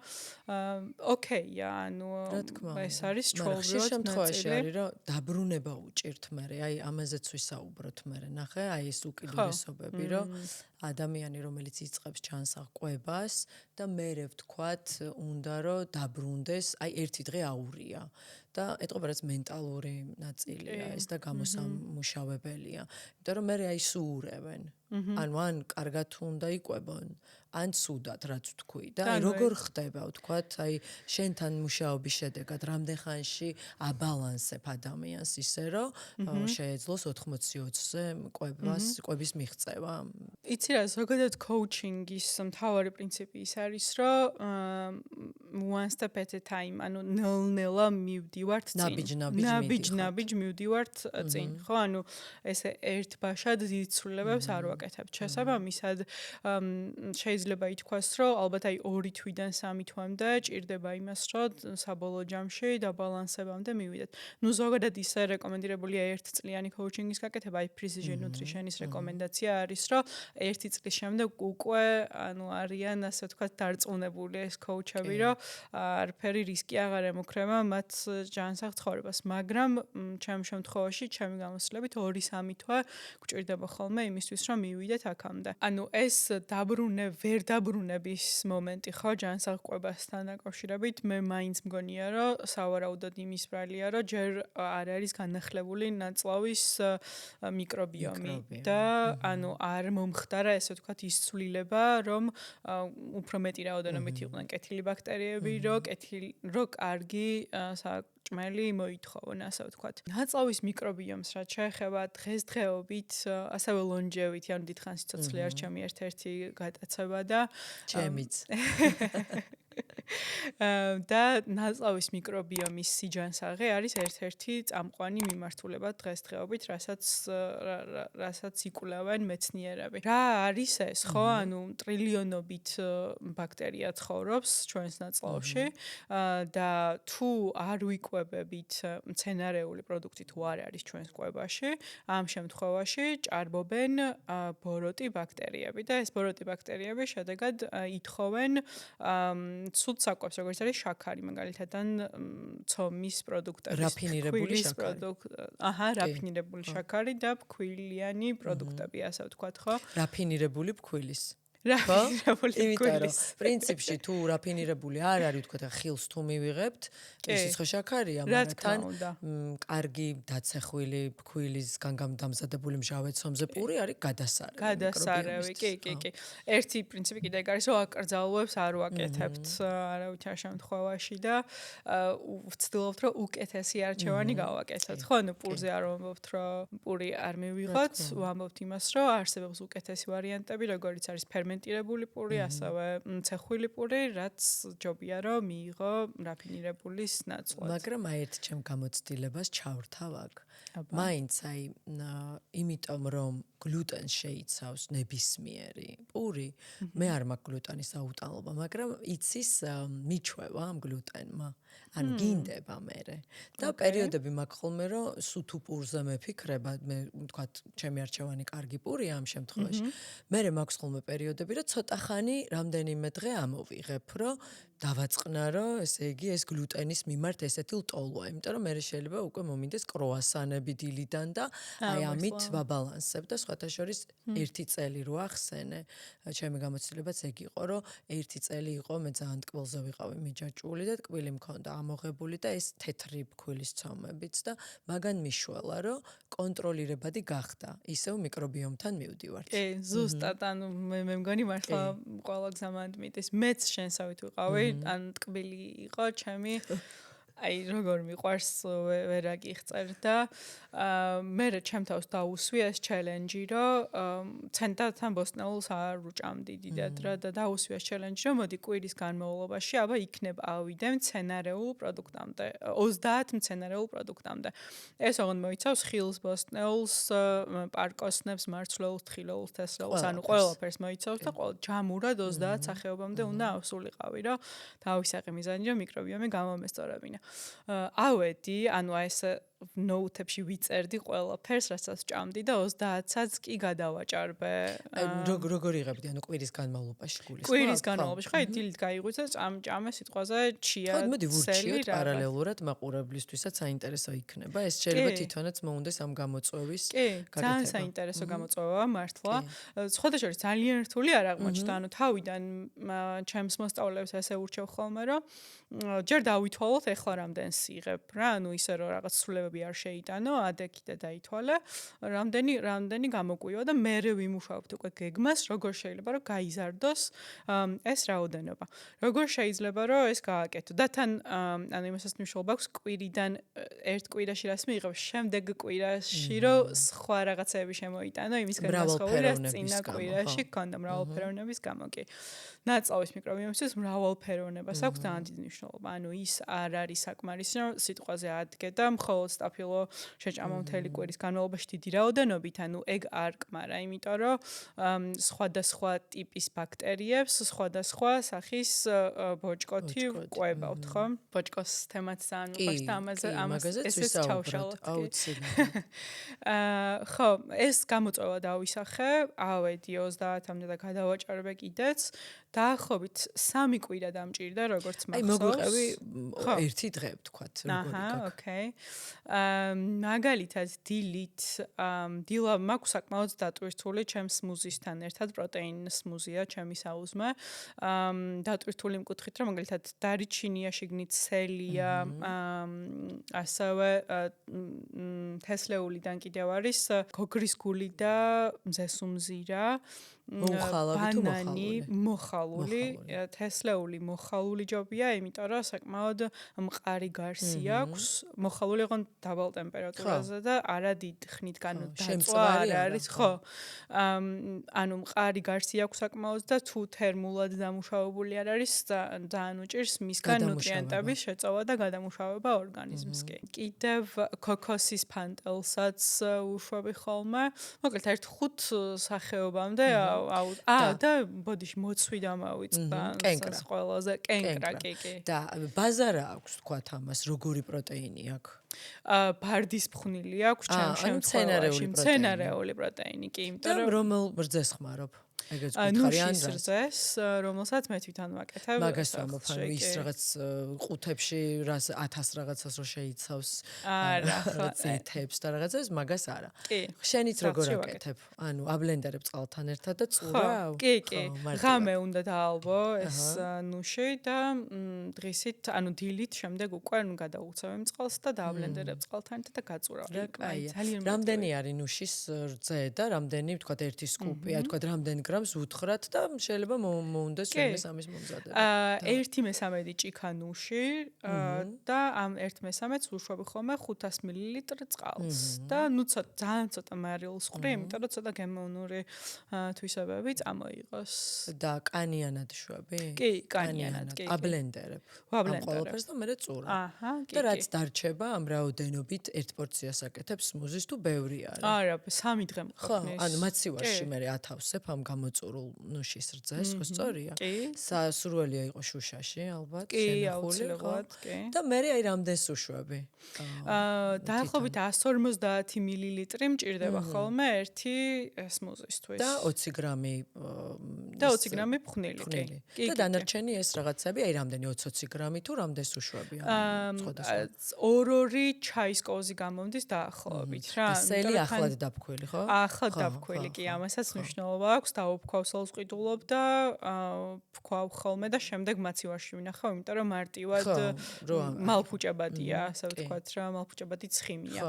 ოკეია, ანუ ეს არის ჩვეულებრივად შემთხვევაში არის, რომ დაბრუნება უჭირთ მე, აი ამაზეც ვისაუბროთ მე, ნახე, აი ეს უკიდურესობები, რომ ადამიანი, რომელიც იწყებს ჯანსაღ კვებას და მერე ვთქვათ, უნდა რომ დაბრუნდეს, აი ერთი დღე აურია და ეტყობა რაც მენტალური ნაწილია ეს და გამოსამუშავებელია. იმიტომ რომ მერე აი სუურევენ. ანუ ან კარგად უნდა იკვებონ, ან ცუდად, რაც ვთქვი და აი როგორ ხდება, ვთქვათ, აი შენთან მუშაობის შედეგად რამდენ ხანში აბალანსებ ადამიანს ისე რომ შეეძლოს 80-20-ზე კვების მიღწევა. იცი რა, ზოგადად coaching-ის მთავარი პრინციპი ის არის, რომ one step at a time, ანუ ნელ-ნელა მივდივართ წინ. ნაბიჯ მივდივართ წინ, ხო? ანუ ესე ერთბაშად დიდ ცვლილებებს არ ვაკეთებ. შესაბამისად, შეიძლება ითქვას, რომ ალბათ აი 2 თვიდან 3 თვამდე ჭირდება იმას, რომ საბოლოო ჯამში დაბალანსებამდე მივიდეთ. ნუ ზოგადად ისე რეკომენდირებულია 1 წლიანი coaching-ის გაკეთება, აი precision nutrition-ის რეკომენდაცია არის, რომ 1 წლის შემდეგ უკვე ანუ არიან ასე ვთქვათ დარწმუნებული ეს coach-ები, რომ არაფერი რისკი აღარ ემუქრება მათ ჯანსაღ ცხოვრებას, მაგრამ ჩემ შემთხვევაში, ჩემი გამოცდილებით 2-3 თვე გვჭირდება ხოლმე იმისთვის, რომ მივიდეთ აქამდე. ანუ ეს ვერ დაბრუნების მომენტი ხო ჯანსაღყვებასთან დაკავშირებით მე მაინც მგონია რომ სავარაუდოდ იმის ბრალია რომ ჯერ არ არის განახლებული ნაწლავის მიკრობიომი და ანუ არ მომხდარა ესე ვთქვათ ის ცვლილება რომ უფრო მეტი რაოდენობით იყვნენ კეთილი ბაქტერიები რო კარგი ჭმელი მოითხოვონ ასე ვთქვათ. ნაწლავის მიკრობიომს რაც შეეხება დღესდღეობით ასევე ლონჯევიტი ანუ დიდხანს სიცოცხლე არის ჩემი ერთ-ერთი გატაცება და ჩემიც და ნაწლავის მიკრობიომის სიჯანსაღე არის ერთ-ერთი წამყვანი მიმართულება დღესდღეობით, რასაც იკვლევენ მეცნიერები. რა არის ეს, ხო? ანუ ტრილიონობით ბაქტერია ცხოვრობს ჩვენს ნაწლავში და თუ არ ვიკვებებით მცენარეული პროდუქტი თუ არ არის ჩვენს კვებაში, ამ შემთხვევაში ჭარბობენ ბოროტი ბაქტერიები და ეს ბოროტი ბაქტერიები შედეგად ითხოვენ ცუდ საკვებს, როგორც არის შაქარი, მაგალითად, ცომის პროდუქტები, რაფინირებული შაქარი. რაფინირებული შაქარი და ფქვილიანი პროდუქტები, ასე ვთქვათ, ხო? რაფინირებული ფქვილის. რაფინირებული ფქვილის. პრინციპში თუ რაფინირებული არ არის, ვთქვათ, ხილს თუ მივიღებთ, ისიც ხო შაქარია, მაგრამ კარგი დაცეხვილი ფქვილისგან დამზადებული მჟავე ცომზე პური არის გადასარევი. გადასარევი, კი. ერთი პრინციპი კიდე ეგ არის, რომ აკრძალვებს არ ვაკეთებთ არავითარ შემთხვევაში და ვცდილობთ, რომ უკეთესი არჩევანი გავაკეთოთ. ხო, ანუ პურზე არ ვამბობთ, რომ პური არ მივიღოთ, ვამბობთ იმას, რომ არსებობს უკეთესი ვარიანტები, როგორც არის ფერმენტირებული პური, ასევე ცეხვილი პური, რაც ჯობია, რომ მიიღო რაფინირებული ნაცვლად. მაგრამ ერთ ჩემ გამოცდილებას ჩავრთავ აქ. მაინც იმიტომ რომ გლუტენს შეიცავს ნებისმიერი პური, მე არ მაქვს გლუტენის აუტანლობა, მაგრამ იცის მიჩვევა ამ გლუტენმა. ან გინდება მერე. და პერიოდები მაქვს ხოლმე, რომ სულ თუ პურზე მეფიქრება, მე ვთქვათ, ჩემი არჩევანი კარგი პურია ამ შემთხვევაში. მერე მაქვს ხოლმე პერიოდები, რომ ცოტა ხანი რამდენიმე დღე ამოვიღებ, რომ დავაწყნარო, ესე იგი, ეს გლუტენის მიმართ ესეთი ლტოლვა, იმიტომ რომ მერე შეიძლება უკვე მომინდეს კრუასანები დილიდან და აი ამით ვაბალანსებ და სხვათა შორის ერთი წელი რო ახსენე, ჩემი გამოცდილებაც ეგ იყო, რომ ერთი წელი იყო მე ძალიან ტკბილზე ვიყავი მიჯაჭვული და ტკბილი მქონდა ამოღებული და ეს თეთრი ფქვილის ცომებიც და მაგან მიშველა, რომ კონტროლირებადი გახდა. ისევ მიკრობიომთან მივდივართ. კი, ზუსტად, ანუ მე მგონი მართლა ყველა გზამანთ მიტის. მეც შენსავით ვიყავი, ან ტკბილი იყო ჩემი აი როგორ მიყვარს ვერ აგიხწერ და მე ჩემ თავს დაუსვი ეს ჩელენჯი რომ ცენტრთან ბოსტნეულს არ უჭამდი დიდად რა და დაუსვი ეს ჩელენჯი რომ მოდი კვირის განმავლობაში აბა იქნებ ავიდე მცენარეულ პროდუქტამდე 30 მცენარეულ პროდუქტამდე ეს ოღონდ მოიცავს ხილს ბოსტნეულს პარკოსნებს მარცვლეულს თხილეულს თესლეულს ანუ ყველაფერს მოიცავს და ყოველ ჯამურად 30 სახეობამდე უნდა ავსულიყავი რომ თავისაღი მიზანი რომ მიკრობიომი გამომესწორებინა ავედი, ანუ ეს ნოუთებში ვიწერდი ყველაფერს, რასაც ჭამდი და 30-საც კი გადავაჭარბე. როგორ იღებდი, ანუ კვირის განმავლობაში გულისხმობ? კვირის განმავლობაში, ხო, დილით გაიღვიძე, ჭამე სიტყვაზე ჩია. ხო, მოდი ვურჩიოთ პარალელურად მაყურებლისთვისაც საინტერესო იქნება. ეს შეიძლება თვითონაც მოუნდეს ამ გამოწვევის გაკეთება. კი, ძალიან საინტერესო გამოწვევაა მართლა. სხვათა შორის ძალიან რთული არ აღმოჩნდა, ანუ თავიდან ჩემს მოსწავლეებს ესე ურჩევ ხოლმე, რომ ჯერ დავითვალოთ ეხლა რამდენს იღებ რა, ანუ ისე რომ რაღაც ცვლილებები არ შეიტანო, ადექიდე დაითვალე, რამდენი გამოგვივა და მერე ვიმუშავებთ უკვე გეგმას, როგორ შეიძლება რომ გაიზარდოს ეს რაოდენობა. როგორ შეიძლება რომ ეს გააკეთო და თან ანუ იმასაც მნიშვნელობა აქვს კვირიდან ერთ კვირაში რას მიიღებ, შემდეგ კვირაში რომ სხვა რაღაცები შემოიტანო, იმის განსხვავებით წინა კვირაში გქონდა მრავალფეროვნების გამო კი. ნაწლავის მიკრობიომისთვის მრავალფეროვნებას აქვს ძალიან დიდი მნიშვნელობა. ანუ ის არ არის საკმარისი, რომ სიტყვაზე ადგე და მხოლოდ სტაფილო შეჭამა მთელი კვირის განმავლობაში დიდი რაოდენობით, ანუ ეგ არ კმარა, იმიტომ რომ სხვადასხვა ტიპის ბაქტერიებს, სხვადასხვა სახის ბოჭკოთი ყვებავთ, ხო? ბოჭკოს თემაც ძალიან მიყვარს და ამაზე ესეც ჩავშალოთ. ხო, ეს გამოწვევა დავისახე, ავედი 30-მდე და გადავაჭარბე კიდეც. დაახლოებით 3 კვირა დამჭირდა, როგორც მახსოვს. აი მოგვიყევი ერთი დღე ვთქვათ, როგორ იქ. ოკეი. მაგალითად დილით დილა მაქვს საკმაოდ დატვირთული ჩემს სმუზისთან ერთად პროტეინ სმუზია ჩემი საუზმე დატვირთული მკუთხით რომ მაგალითად დარიჩინია შიგნით სელია ასევე თესლეულიდან კიდევ არის გოგრის გული და მზესუმზირა ბანანი მოხალული თესლეული მოხალული ჯობია იმიტომ რომ საკმაოდ მყარი გარსი აქვს მოხალული იყო დაბალ ტემპერატურაზე და არა დიდ ხნით განუწვა არის ხო ანუ მყარი გარსი აქვს საკმაოდ და თუ თერმულად დამუშავებული არ არის ძალიან უჭირს მისგან ნუტრიენტების შეწოვა და გადამუშავება ორგანიზმს კი კიდევ ქოქოსის ფანტელსაც უშვები ხოლმე მოკლედ ერთ 5 სახეობამდე და ბოდიში მოცვი დამავიწყდა ეს ყველაზე კენკრა კი და ბაზარა აქვს თქვათ ამას როგორი პროტეინი აქვს ბარდის ფხვნილი აქვს შემთხვევაში მცენარეული პროტეინი კი იმიტომ რომ რომელ რძეს ხმარობ ეგეც ნუშის რძეს რომელსაც მე თვითონ ვაკეთებ მაგას ვამბობ ანუ ის რაღაც ყუთებში 1000 რაღაცას რო შეიცავს არა ზეთებს და რაღაცას მაგას არა კი შენიც როგორ აკეთებ ანუ აბლენდერებ წყალთან ერთად და წურა კი ღამე უნდა დაალბო ეს ნუში და დღისით ანუ დილით შემდეგ უკვე გადაუხსევებ წყალს და დააბლენდერებ წყალთან ერთად და გაწურავ ძალიან რამდენი არის ნუშის რძე და რამდენი ვთქვათ ერთი სკუპი აი ვთქვათ რამდენი გრამს უთხრათ და შეიძლება მოუნდეს რამეს ამის მომზადება. 1/3 ჭიქა ნუში და ამ 1/3-ს უშვები ხოლმე 500 მლ წყალს და ნუ ძალიან ცოტა მარილს ვხრი, იმიტომ რომ ცოტა გემოვნური თვისებები წამოიღოს. და კანიანად შვები? კი, კანიანად, კი. აბლენდერებ. ვაბლენდერებ. ყველაფერს და მე წურა. აჰა, კი. და რაც დარჩება ამ რაოდენობით ერთ პორციას აკეთებ სმუზის თუ ბევრი არის? არა, 3 დღე მყოფნის. ანუ მაცივარში მე ათავსებ ამ გამოწურულ ნუშის რძეს, ხო სწორია? სასურველია იყო შუშაში, ალბათ, შენახული, ხო? და მე აი რამდენს უშვები? დაახლოებით 150 მლ მჭირდება ხოლმე ერთი სმუზისთვის. და 20 გრამი და 20 გრამი ფხვნილი, კი. და დანარჩენი ეს რაღაცები, აი რამდენი 20 გრამი თუ რამდენს უშვები? ორ-ორი ჩაის კოზი გამომდის დაახლოებით რა. სელი ახლად დაფქვილი, ხო? ახლად დაფქვილი, კი, ამასაც მნიშვნელობა აქვს, დაუფქვავსელს ყიდულობ და ვქვავ ხოლმე და შემდეგ მაცივარში ვინახავ, იმიტომ რომ მარტივად მალფუჭებადია, ასე ვთქვათ რა, მალფუჭებადი ცხიმია.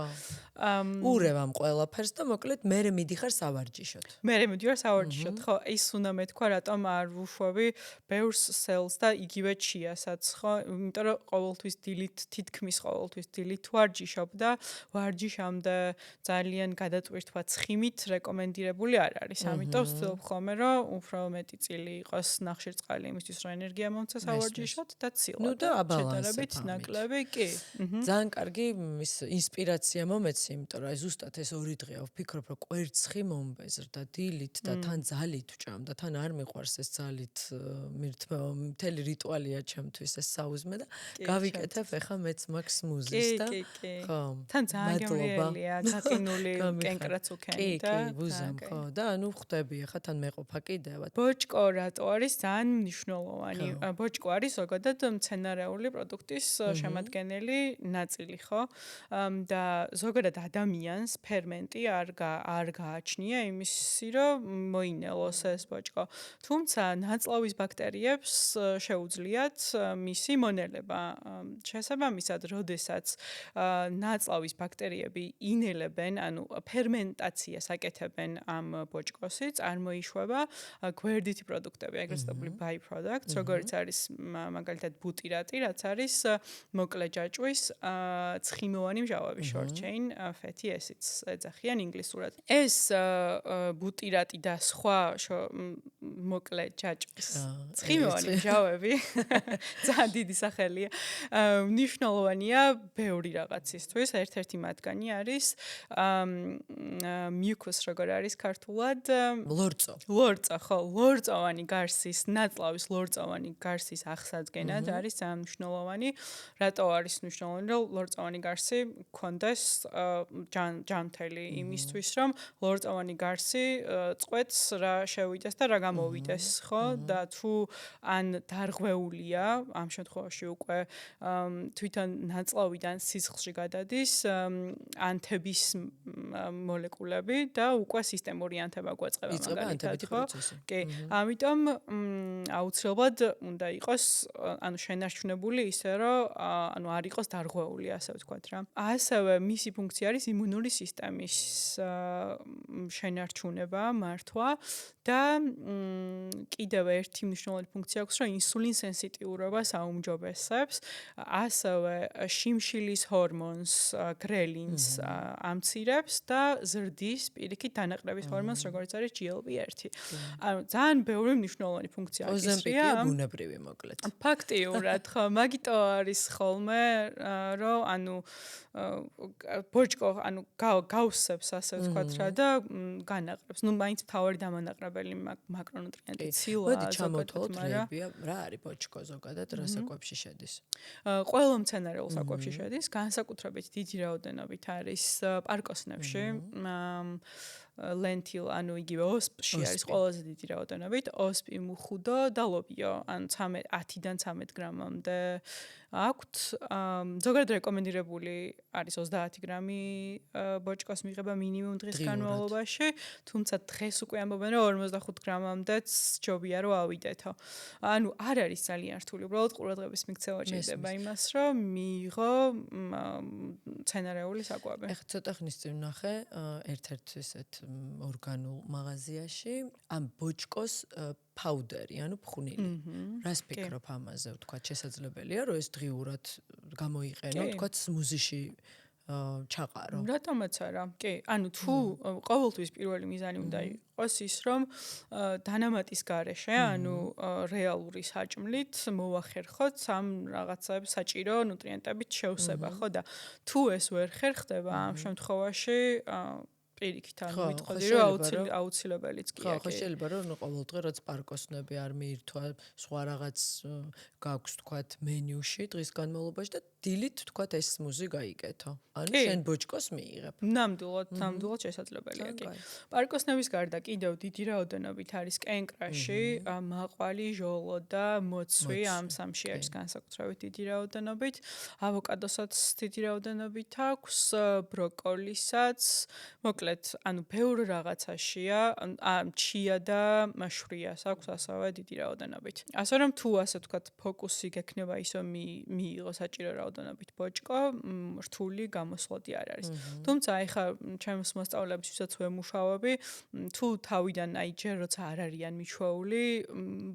ურევ ამ ყველაფერს და მოკლედ მე მიდიხარ სავარჯიშოდ. მე მიდიხარ სავარჯიშოდ, ხო, ის უნდა მეთქვა, რატომ არ ვუშვები ბევრს სელს და იგივე ჩიასაც, ხო, იმიტომ რომ ყოველთვის დილით, თითქმის ყოველთვის დილით ვარჯიშობ და ვარჯიშამდე ძალიან გადატვირთვა ცხიმით რეკომენდირებული არ არის. ამიტომ ვცდილობ ხოლმე რომ უფრო მეტი წილი იყოს ნახშირწყალი იმისთვის რომ ენერგია მომცა სავარჯიშოდ და ცილა. ნუ და აბალანსებით ნაკლები, კი. ძალიან კარგი ის ინსპირაცია მომეცი, იმიტომ რომ აი ზუსტად ეს 2 დღეა ვფიქრობ რომ კვერცხი მომბეზრდა დილით და თან ძალით ვჭამ და თან არ მიყვარს ეს ძალით მირთმევა მთელი რიტუალია ჩემთვის ეს საუზმე და გავიკეთებ ეხა მეც მაქვს სმუზის და ხო თან ძალიან გემრიელია გაყინული კენკრაც უკენი და კი ვუზამ ხო და ანუ ხვდები ეხა თან მეყოფა კიდევ ბოჭკო რატო არის ძალიან მნიშვნელოვანი ბოჭკო არის ზოგადად მცენარეული პროდუქტის შემადგენელი ნაწილი ხო და ზოგადად ადამიანს ფერმენტი არ გააჩნია იმისი რომ მოინელოს ეს ბოჭკო თუმცა ნაწლავის ბაქტერიებს შეუძლიათ მისი მონელება შესაბამისად როდესაც ნაწლავის ბაქტერიები ინელებენ ანუ ფერმენტაციას აკეთებენ ამ ბოჭკოსი წარმოიშვება გვერდითი პროდუქტები ეგრეთ წოდებული by products როგორც არის მაგალითად ბუტირატი რაც არის მოკლე ჯაჭვის ცხიმოვანი მჟავები short chain fatty acids ეძახიან ინგლისურად ეს ბუტირატი და სხვა მოკლე ჯაჭვის ცხიმოვანი მჟავები ძალიან დიდი სახელია მნიშვნელოვანია ბევრი რაღაცისთვის ერთ-ერთი მათგანი არის mucus როგორ არის ქართულად ლორწო ლორწო, ხო, ლორწოვანი გარსის, ნაწლავის ლორწოვანი გარსის აღსადგენად არის ძალიან მნიშვნელოვანი. რატო არის მნიშვნელოვანი, რომ ლორწოვანი გარსი გქონდეს ჯანმრთელი იმისთვის, რომ ლორწოვანი გარსი წყვეტს რა შევიდეს და რა გამოვიდეს, ხო? და თუ ან დარღვეულია, ამ შემთხვევაში უკვე თვითონ ნაწლავიდან სისხლში გადადის ანთების მოლეკულები და უკვე სისტემური ანთება გვეწყება მაგალითად, ხო? კი, ამიტომ აუცილებლად უნდა იყოს, ანუ შენარჩუნებული ისე, რომ ანუ არ იყოს დარღვეული, ასე ვთქვათ რა. ასევე მისი ფუნქცია არის იმუნური სისტემის შენარჩუნება, მართვა და კიდევ ერთი მნიშვნელოვანი ფუნქცია აქვს, რომ ინსულინ სენსიტიურობას აუმჯობესებს, ასევე შიმშილის ჰორმონს, გრელინს ამცირებს და ზრდის პირიქით დანაყრების ჰორმონს, როგორც არის GLP-1. ანუ ძალიან ბევრი მნიშვნელოვანი ფუნქცია აქვს. ოზემპიკია ბუნებრივი მოკლედ. ფაქტიურად, ხო, მაგიტო არის ხოლმე, რომ ანუ ბოჭკო, ანუ გავსებს, ასე ვთქვათ რა და განაყრებს. ნუ მაინც თავარი დამანაყრებელი მაკრონუტრიენტი ცილა, მოდი ჩამოვთვალოთ რა არის ბოჭკო ზოგადად, რა საკვებში შედის. ყველა მცენარეულ საკვებში შედის, განსაკუთრებით დიდი რაოდენობით არის პარკოსნებში. lentil, ანუ იგივე ოსპში არის ყველაზე დიდი რაოდენობით, ოსპი, მუხუდო და ლობიო, ან 10-დან 13 გრამამდე აქვთ. ზოგადად რეკომენდირებული არის 30 გრამი ბოჭკოს მიღება მინიმუმ დღის განმავლობაში, თუმცა დღეს უკვე ამბობენ, რომ 45 გრამამდეც ჯობია რომ ავიდეთო. ანუ არ არის ძალიან რთული, უბრალოდ ყურადღების მიქცევა შეიძლება იმას, რომ მიიღო მცენარეული საკვები. ეხლა ცოტა ხნის წინ ვნახე ერთ-ერთ ესეთ ორგანულ მაღაზიაში ამ ბოჭკოს ფაუდერი, ანუ ფხვნილი. რას ფიქრობ ამაზე, ვთქვათ, შესაძლებელია, რომ ეს დღიურად გამოიყენო, ვთქვათ, სმუზიში ჩაყარო. რატომაც არა? კი, ანუ თუ ყოველთვის პირველი მიზანი უნდა იყოს ის, რომ დანამატის გარეშე, ანუ რეალური საჭმლით მოვახერხოთ ამ რაღაცებს საჭირო ნუტრიენტებით შევსება, ხო და თუ ეს ვერ ხერხდება, ამ შემთხვევაში პირიქით ანუ ვიტყოდი რომ აუცილებელიც კი ხო შეიძლება რომ ყოველდღე რაც პარკოსნები არ მიირთვა სხვა რაღაც გაქვს თქვათ მენიუში დღის განმავლობაში და დილით თქვათ ეს სმუზი გაიკეთო ანუ შენ ბოჭკოს მიიღებ ნამდვილად შესაძლებელია კი პარკოსნების გარდა კიდევ დიდი რაოდენობით არის კენკრაში მაყვალი ჟოლო და მოცვი ამ სამში არის განსაკუთრებით დიდი რაოდენობით ავოკადოსაც დიდი რაოდენობით აქვს ბროკოლისაც მოკლედ ანუ ბევრ რაღაცაშია ჩია და მაშვრიას აქვს ასევე დიდი რაოდენობით ასე რომ თუ ასე ვთქვათ ფოკუსი გექნება ისო მიიღო საჭირო რაოდენობით ბოჭკო რთული გამოსვლადი არ არის თუმცა ეხა ჩემს მოსწავლეებისთვისაც ვემუშავები თუ თავიდან აი ჯერ როცა არ არიან მიჩვეული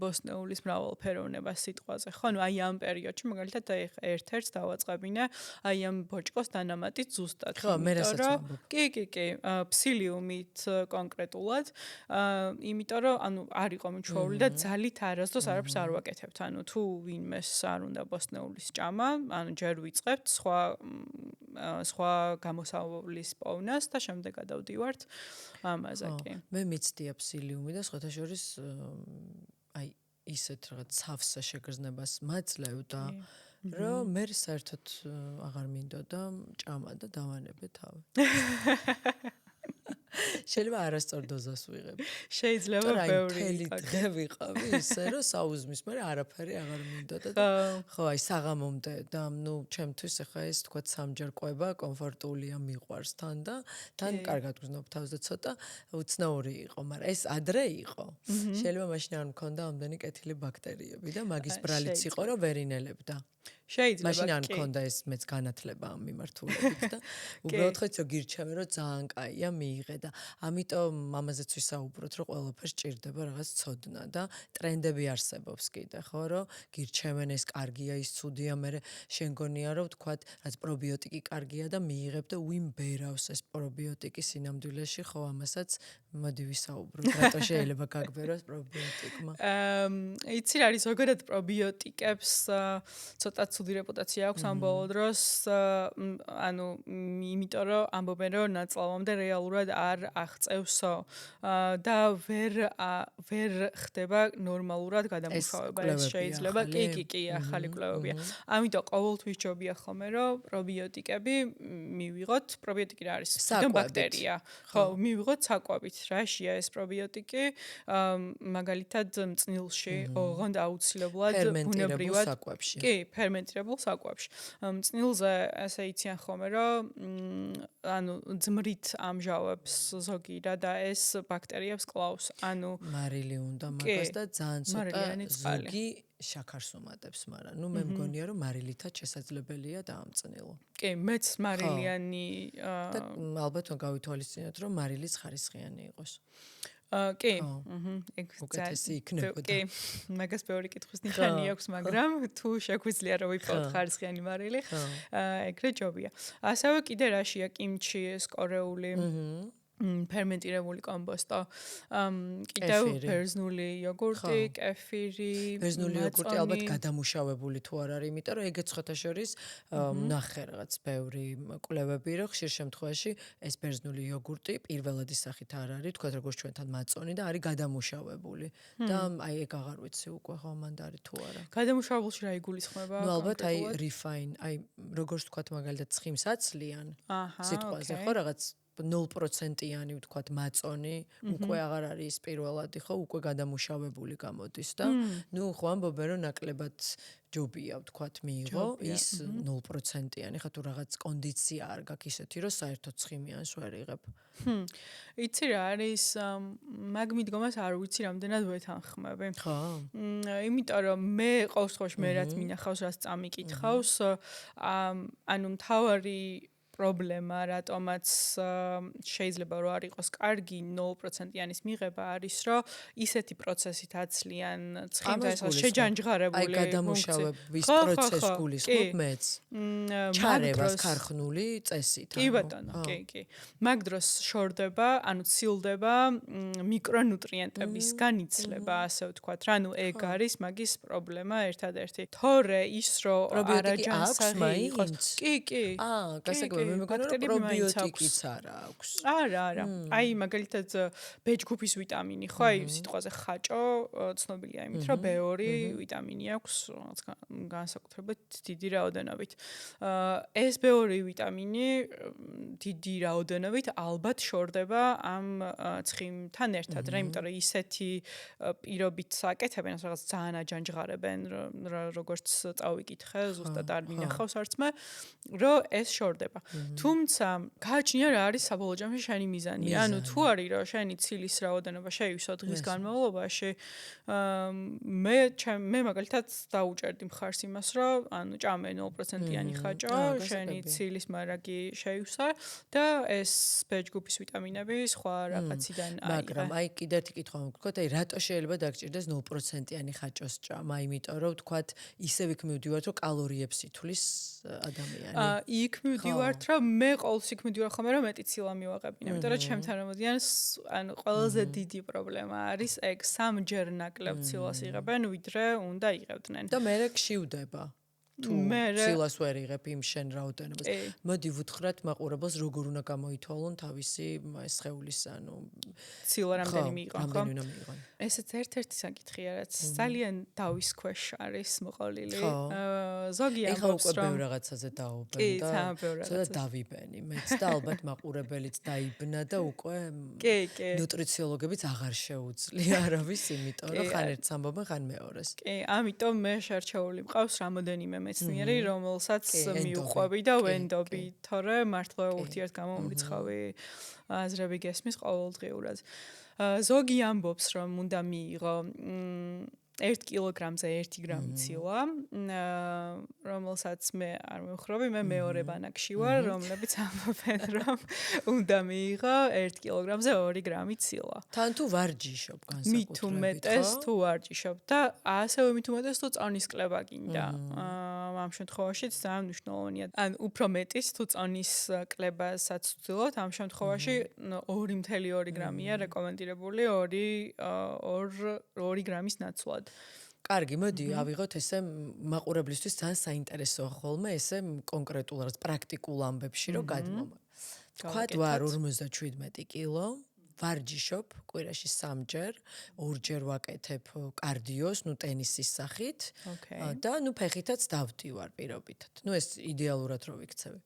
ბოსტნეულის მრავალფეროვნება სიტყვაზე ხო ანუ აი ამ პერიოდში მაგალითად ერთ-ერთს დავაწყებინე აი ამ ბოჭკოს დანამატით ზუსტად ხო მე რასაც ამბობ კი ფსილიუმით კონკრეტულად იმიტომ რომ ანუ არ იყო მიჩვეული და ძალით არასდროს არაფერს არ ვაკეთებთ ანუ თუ ვინმეს არ უნდა ბოსტნეულის ჭამა ანუ ჯერ ვიწყებთ სხვა გამოსავლის პოვნას და შემდეგ გადავდივართ ამაზე კი მე მიცდია ფსილიუმი და სხვათა შორის აი ისეთ რაღაც სავსე შეგრძნებას მაძლევდა რომ მე საერთოდ აღარ მინდოდა ჭამა და დავანებე თავი შეიძლება არასწორ დოზას ვიღებ. შეიძლება ბევრი დღე ვიყავი ისე რომ საუზმის მე არაფერი აღარ მინდოდა და ხო აი საღამომდე და ნუ ჩემთვის ახლა ეს თქვა სამჯერ ყვება კომფორტულია მიყვარს თან და თან კარგად გრძნობ თავს და ცოტა უცნაური იყო, მაგრამ ეს ადრე იყო. შეიძლება მაშინ არ მქონდა ამდენი კეთილი ბაქტერიები და მაგის ბრალიც იყო რომ ვერ ინელებდა. შეიძლება მაშინ არ მქონდა ეს მეც განათლება ამ მიმართულებით და უბრალოდ ხო იცო გირჩევენ რომ ძალიან კაია მიიღე და ამიტომ ამაზეც ვისაუბროთ რომ ყველაფერს ჭირდება რაღაც ცოდნა და ტრენდები არსებობს კიდე ხო რომ გირჩევენ ეს კარგია ის ცუდია მე შენ გონია რომ თქვათ რაც პრობიოტიკი კარგია და მიიღებ და ვინ ბერავს ეს პრობიოტიკი სინამდვილეში ხო ამასაც მოდი ვისაუბროთ რატო შეიძლება გაგბეროს პრობიოტიკმა იცი რა არის ზოგადად პრობიოტიკებს ცოტა ცუდი რეპუტაცია აქვს ამ ბოლო დროს ანუ იმიტომ რომ ამბობენ რომ ნაწლავამდე რეალურად არ აღწევსო და ვერ ხდება ნორმალურად გადამუშავება ეს შეიძლება კი ახალი კვლევებია ამიტომ ყოველთვის ჯობია ხოლმე რომ პრობიოტიკები მივიღოთ პრობიოტიკი რა არის ბაქტერია ხო მივიღოთ საკვებით რაშია ეს პრობიოტიკი მაგალითად მწნილში ოღონდ აუცილებლად ბუნებრივად კი ფერმენტირებულ საკვებში მწნილზე ასე იციან ხოლმე რომ ანუ ძმრით ამჟავებს ზოგი რა და ეს ბაქტერიებს კლავს ანუ მარილი უნდა მაგას და ძალიან ცოტა ზოგი შაქარს უმატებს მაგრამ ნუ მე მგონია რომ მარილითაც შესაძლებელია დაამწნილო კი მეც მარილიანი და ალბათ გავითვალისწინოთ რომ მარილიც ხარისხიანი იყოს კი უკეთესი იქნებოდა კი მაგას ბევრი კითხვის ნიხანი აქვს მაგრამ თუ შეგვიძლია რომ ვიპოვოთ ხარისხიანი მარილი ეგრე ჯობია ასევე კიდე რაშია კიმჩი ეს კორეული ფერმენტირებული კომბოსტო კიდევ ბერძნული იოგურტი კეფირი ბერძნული იოგურტი ალბათ გადამუშავებული თუ არ არის იმიტომ რომ ეგეც ხოთაშორის ნახე რაღაც ბევრი კვლევები რომ ხშირ შემთხვევაში ეს ბერძნული იოგურტი პირველადი სახით არ არის თქვა როგორც ჩვენთან მაწონი და არის გადამუშავებული და აი ეგ აღარ ვიცი უკვე ხო მანდ არის თუ არა გადამუშავებულში რა იგულისხმება ნუ ალბათ აი refine აი როგორც თქვა მაგალითად ცხიმს აცლიან სიტყვაზე ხო რაღაც 0%-იანი ვთქვათ მაწონი უკვე აღარ არის პირველადი ხო უკვე გადამუშავებული გამოდის და ნუ ხო ამბობენ რომ ნაკლებად ჯობია ვთქვათ მიიღო ის 0%-იანი ხა თუ რაღაც კონდიცია არ გაქვს ისეთი რომ საერთოდ ცხიმიანს ვერ იღებ იცი რა არის მაგ მიდგომას არ ვიცი რამდენად ვეთანხმები ხო იმიტომ რომ მე ყოველ შემთხვევაში მე რაც მინახავს რაც წამიკითხავს ანუ მთავარი პრობლემა რატომაც შეიძლება რომ არ იყოს კარგი 0%-იანის მიღება არის რომ ისეთი პროცესით აცლიან ცხიმს შეჯანჯღარებული აი გადამუშავების პროცესს გულისხმობ მეც ჩარევას ქარხნული წესით კი ბატონო კი მაგ დროს შორდება ანუ ცილდება მიკრონუტრიენტების განიცლება ასე ვთქვათ რა ნუ ეგ არის მაგის პრობლემა ერთადერთი თორე ის რომ არაჯანსაღი იყოს კი გასაგებია მე მეგონა რომ პრობიოტიკიც არა აქვს. არა. აი მაგალითად ბეჯგუფის ვიტამინი ხო აი სიტყვაზე ხაჭო ცნობილია იმით რომ B2 ვიტამინი აქვს განსაკუთრებით დიდი რაოდენობით. ეს B2 ვიტამინი დიდი რაოდენობით ალბათ შორდება ამ ცხიმთან ერთად რა იმიტომ რომ ისეთი პირობით საკეთებენ რაღაც ძალიან აჯანჯღარებენ როგორც წავიკითხე ზუსტად არ მინახავს არც მე რომ ეს შორდება. თუმცა გააჩნია რა არის საბოლოო ჯამში შენი მიზანი. ანუ თუ არის რომ შენი ცილის რაოდენობა შეივსო დღის განმავლობაში, მე მაგალითად დაუჭერდი მხარს იმას, რომ ანუ ჭამე 0%-იანი ხაჭო, შენი ცილის მარაგი შეივსა და ეს ბეჯგუფის ვიტამინები სხვა რაღაციდან აიღე. მაგრამ აი კიდე ერთი კითხვა მოგქოთ, აი რატო შეიძლება დაგჭირდეს 0%-იანი ხაჭოს ჭამა? იმიტომ რომ ვთქვათ, ისევ იქ მივდივართ, რომ კალორიებს ითვლის ადამიანი. იქ მივდივართ, რომ მე ყოველთვის იქ მივდივარ ხოლმე, რომ მეტი ცილა მივაყებინე. იმიტომ რომ ჩემთან მომდიან, ანუ ყველაზე დიდი პრობლემა არის ეგ სამჯერ ნაკლებ ცილას იღებენ, ვიდრე უნდა იღებდნენ. და მე გშივდება. თუ ცილას ვერ იღებ იმ შენ რაოდენობას. მოდი ვუთხრათ მაყურებელს როგორ უნდა გამოითვალონ თავისი ეს სხეულის ანუ ცილა რამდენი მიიღონ ხო? რამდენი უნდა მიიღონ. ესეც ერთ-ერთი საკითხია, რაც ძალიან დავის ქვეშ არის მოყოლილი. ზოგი ამბობს რომ ეხა უკვე რაღაცაზე დაობენ და ცოტა დავიბენი. მეც და ალბათ მაყურებელიც დაიბნა და უკვე ნუტრიციოლოგებიც აღარ შეუძლია რა ვიცი, იმიტომ რომ ხან ერთს ამბობენ, ხან მეორეს. კი, ამიტომ მე შერჩეული მყავს რამოდენიმე მეცნიერი, რომელსაც მიუყვები და ვენდობი, თორე მართლა ურთიერთგამომრიცხავი აზრები გესმის ყოველდღიურად. ზოგი ამბობს, რომ უნდა მიიღო 1 კილოგრამზე 1 გრამი ცილა, რომელსაც მე არ მევხრობი, მე მეორე ბანაკში ვარ, რომლებიც ამბობენ, რომ უნდა მიიღო 1 კილოგრამზე 2 გრამი ცილა. თან თუ ვარჯიშობ განსაკუთრებით. მით უმეტეს თუ ვარჯიშობ და ასევე მით უმეტეს თუ წონის კლება გინდა. ამ შემთხვევაშიც ძალიან მნიშვნელოვანია. ან უფრო მეტის თუ წონის კლებასაც ვცდილობთ, ამ შემთხვევაში 2.2 გრამია რეკომენდირებული 2 გრამის ნაცვლად. კარგი, მოდი ავიღოთ ესე მაყურებლისთვის ძალიან საინტერესოა ხოლმე ესე კონკრეტულ რაც პრაქტიკულ ამბებში რომ გადმომა. თქვათ ვარ 57 კილო, ვარჯიშობ კვირაში 3-ჯერ, 2-ჯერ ვაკეთებ კარდიოს, ტენისის სახით და ფეხითაც დავდივარ პირობითად. ეს იდეალურად რო ვიქცევი.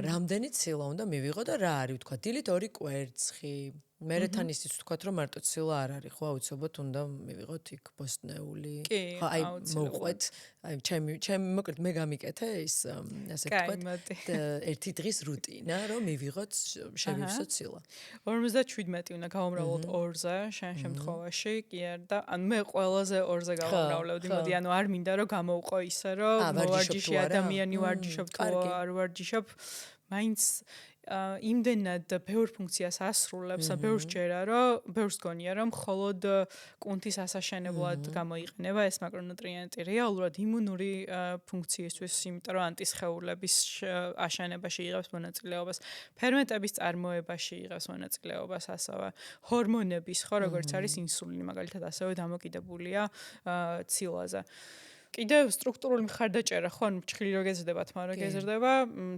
რამდენი ცილა უნდა მივიღო და რა არის, ვთქვა, დილით 2 კვერცხი. მერეთან ისიც ვთქვათ, რომ მარტო ცილა არ არის, ხო, აუცილებლად უნდა მივიღოთ იქ ბოსტნეული. ხო, აი მოვყვეთ, აი ჩემი მოკლედ მე გამიკეთე ის ასე ვთქვათ, ერთი დღის რუტინა, რომ მივიღოთ შევივსო ცილა. 57 უნდა გავამრავლოთ 2-ზე, შენ შემთხვევაში, კი არა და ანუ მე ყველაზე 2-ზე გავამრავლევდი, მოდი, ანუ არ მინდა რომ გამოვყო ისე, რომ მოვარჯიში ადამიანი ვარჯიშობ თუ არ ვარჯიშობ, მაინც იმდენად ბევრ ფუნქციას ასრულებს და ბევრს ჯერა, რომ ბევრს გონია, რომ მხოლოდ კუნთის ასაშენებლად გამოიყენება ეს მაკრონუტრიენტი. რეალურად იმუნური ფუნქციისთვის, იმიტომ რომ ანტისხეულების აშენებაში იღებს მონაწილეობას, ფერმენტების წარმოებაში იღებს მონაწილეობას, ასევე ჰორმონების, ხო, როგორც არის ინსულინი, მაგალითად, ასევე დამოკიდებულია ცილაზე. კიდევ სტრუქტურული მხარდაჭერა, ხო, ანუ ჭხილი რო გეზრდებათ, მაგრამ გეზრდება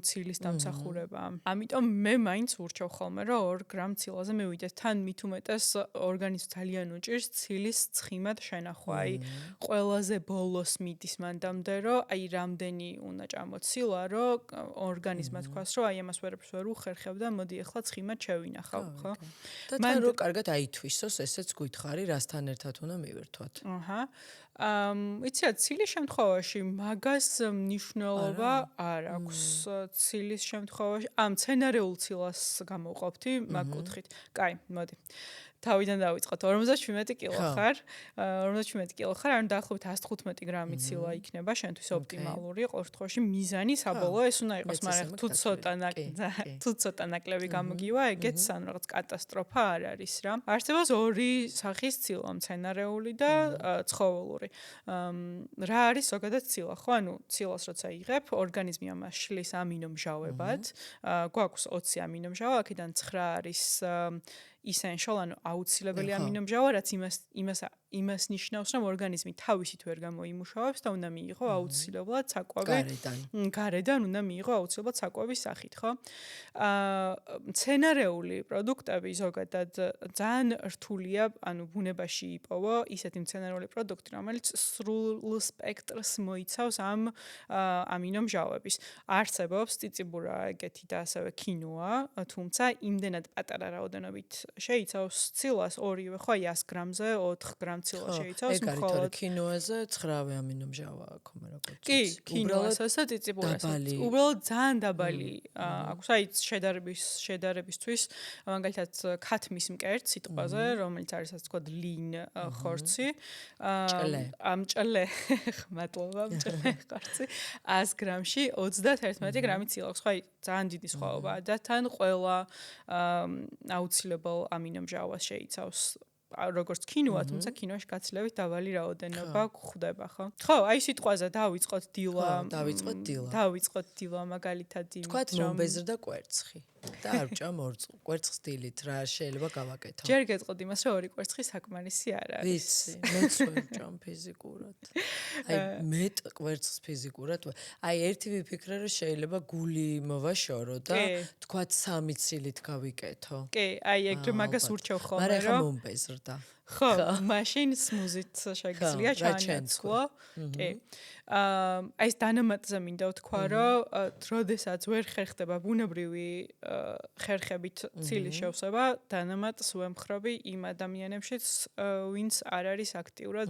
ცილის დამსახურება. ამიტომ მე მაინც ურჩევ ხოლმე, რომ 2 გრამ ცილაზე მივიდეთ. თან მით უმეტეს ორგანიზმს ძალიან უჭირს ცილის ცხიმად შენახვა. აი, ყველაზე ბოლოს მიდის მანდამდე, რომ აი რამდენი უნდა ჭამოთ ცილა, რომ ორგანიზმა თქვას, რომ აი ამას ვერაფერს ვერ უხერხებ და მოდი ახლა ცხიმად შევინახავ, ხო? და თან რო კარგად აითვისოს, ესეც გითხარი, რასთან ერთად უნდა მივერთვათ. იცი, ცილის შემთხვევაში მაგას მნიშვნელობა არ აქვს. ცილის შემთხვევაში, მცენარეულ ცილას გამოვყოფთი მაგ კუთხით. კაი, მოდი. თავიდან დავიწყოთ. 57 კილო ხარ. 57 კილო ხარ, ანუ დაახლოებით 115 გრამი ცილა იქნება შენთვის ოპტიმალური. ყოველ შემთხვევაში მიზანი საბოლოო ეს უნდა იყოს, მაგრამ თუ ცოტა ნაკლები გამოგივა, ეგეც ან რაღაც კატასტროფა არ არის რა. არსებობს 2 სახის ცილა, მცენარეული და ცხოველური. რა არის ზოგადად ცილა, ხო? ანუ ცილას როცა იღებ, ორგანიზმი ამას შლის ამინომჟავებად. გვაქვს 20 ამინომჟავა, აქედან 9 არის essential, ანუ აუცილებელი ამინომჟავა, რაც იმას ნიშნავს, რომ ორგანიზმი თავისით ვერ გამოიმუშავებს და უნდა მიიღო აუცილებლად საკვები. გარედან უნდა მიიღო აუცილებლად საკვების სახით, ხო? მცენარეული პროდუქტები ზოგადად ძალიან რთულია, ანუ ბუნებაში იპოვო ისეთი მცენარეული პროდუქტი, რომელიც სრულ სპექტრს მოიცავს ამ ამინომჟავების. არსებობს წიწიბურა ეგეთი და ასევე ქინოა, თუმცა იმდენად პატარა რაოდენობით შეიცავს ცილას ორივე, ხო, 100 გრამზე 4 გრამ ცილა შეიცავს მხოლოდ ქინოაზე 9 ამინომჟავა აქვს, როგორც კი, ქინოასა წიწიბურასაც. უბრალოდ ძალიან დაბალი აქვს, აი შედარებისთვის, მაგალითად ქათმის მკერდ სიტყვაზე, რომელიც არის ასე ვთქვათ ლინ ხორცი, მჭლე, მადლობა, მჭლე ხორცი 100 გრამში 31 გრამი ცილა აქვს, ხო, აი ძალიან დიდი სხვაობაა და თან ყველა აუცილებელ ამინომჟავას შეიცავს როგორც ქინოა, თუმცა ქინოში გაცილებით დაბალი რაოდენობა გვხვდება, ხო? ხო, აი სიტყვაზე დავიწყოთ დილა. დავიწყოთ დილა მაგალითად იმით, რომ თქვათ მომბეზრდა კვერცხი. და არ ვჭამ 2 კვერცხს დილით, რა შეიძლება გავაკეთო? ჯერ გეტყოდ იმას, რომ 2 კვერცხი საკმარისი არ არის. ვიცი, მეც ვერ ვჭამ ფიზიკურად. აი მეტ კვერცხს ფიზიკურად. აი ერთი ვიფიქრე, რომ შეიძლება გული მოვაშორო და თქვათ 3 ცილით გავიკეთო. კი, აი ეგრე მაგას ურჩევ ხოლმე, რომ მაგრამ ხა მომბეზრდა. ხო, მაშინ სმუზით შეგიძლია ჩაანაცვლო. კი. აი ეს დანამატზე მინდა ვთქვა, რომ როდესაც ვერ ხერხდება ბუნებრივი ხერხებით ცილის შევსება, დანამატს ვემხრობი იმ ადამიანებშიც, ვინც არ არის აქტიურად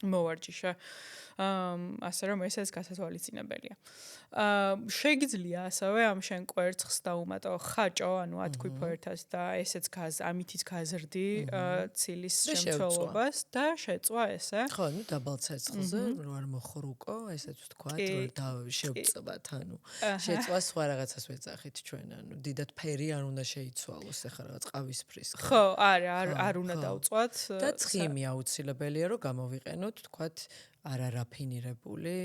მოვარჯიშე. ასე რომ ესეც გასათვალისწინებელია. შეგიძლია ასევე ამ შენ კვერცხს დაუმატო ხაჭო, ანუ ათქვიფო ერთად და ესეც ამითიც გაზრდი ცილის შემცველობას და შეწვა ესე. ხო, ნუ დაბალ ცეცხლზე, რომ არ მოხრუკო, ესეც ვთქვათ, რომ შევწებათ, ანუ შეწვა სხვა რაღაცას ვეძახით ჩვენ, ანუ დიდად ფერი არ უნდა შეიცვალოს, ეხლა რაღაც ყავისფრის. ხო, არ უნდა დავწვათ. და ცხიმი აუცილებელია, რომ გამოვიყენოთ, ვთქვათ, არა რაფინირებული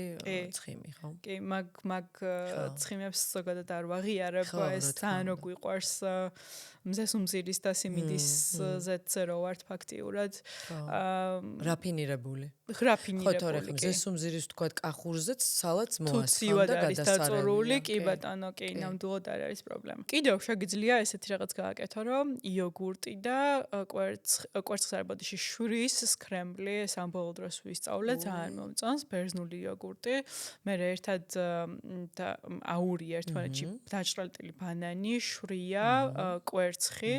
ცხიმი, ხო? კი, მაგ ცხიმებს ზოგადად არ ვაღიარებ, ეს ძალიან რო გვიყვარს მზესუმზირის და სიმინდის ზეთზე რო ვართ ფაქტიურად. რაფინირებული. რაფინირებული. მზესუმზირის თქვა კახურზეც სალაც თუ მოასხამდა ცივად არის გადასარევია. დაწურული, კი ბატონო, კი, ნამდვილად არ არის პრობლემა. კიდევ შეგიძლია ესეთი რაღაც გააკეთო, რომ იოგურტი და კვერცხის არბოდიში შურის სკრემბლი სამბოლოო დროს ვისწავლე, ძალიან მომწონს ბერძნული იოგურტი. მე ერთად და აური ერთმანეთში დაჭრილტილი ბანანი, შვრია, კვერცხი,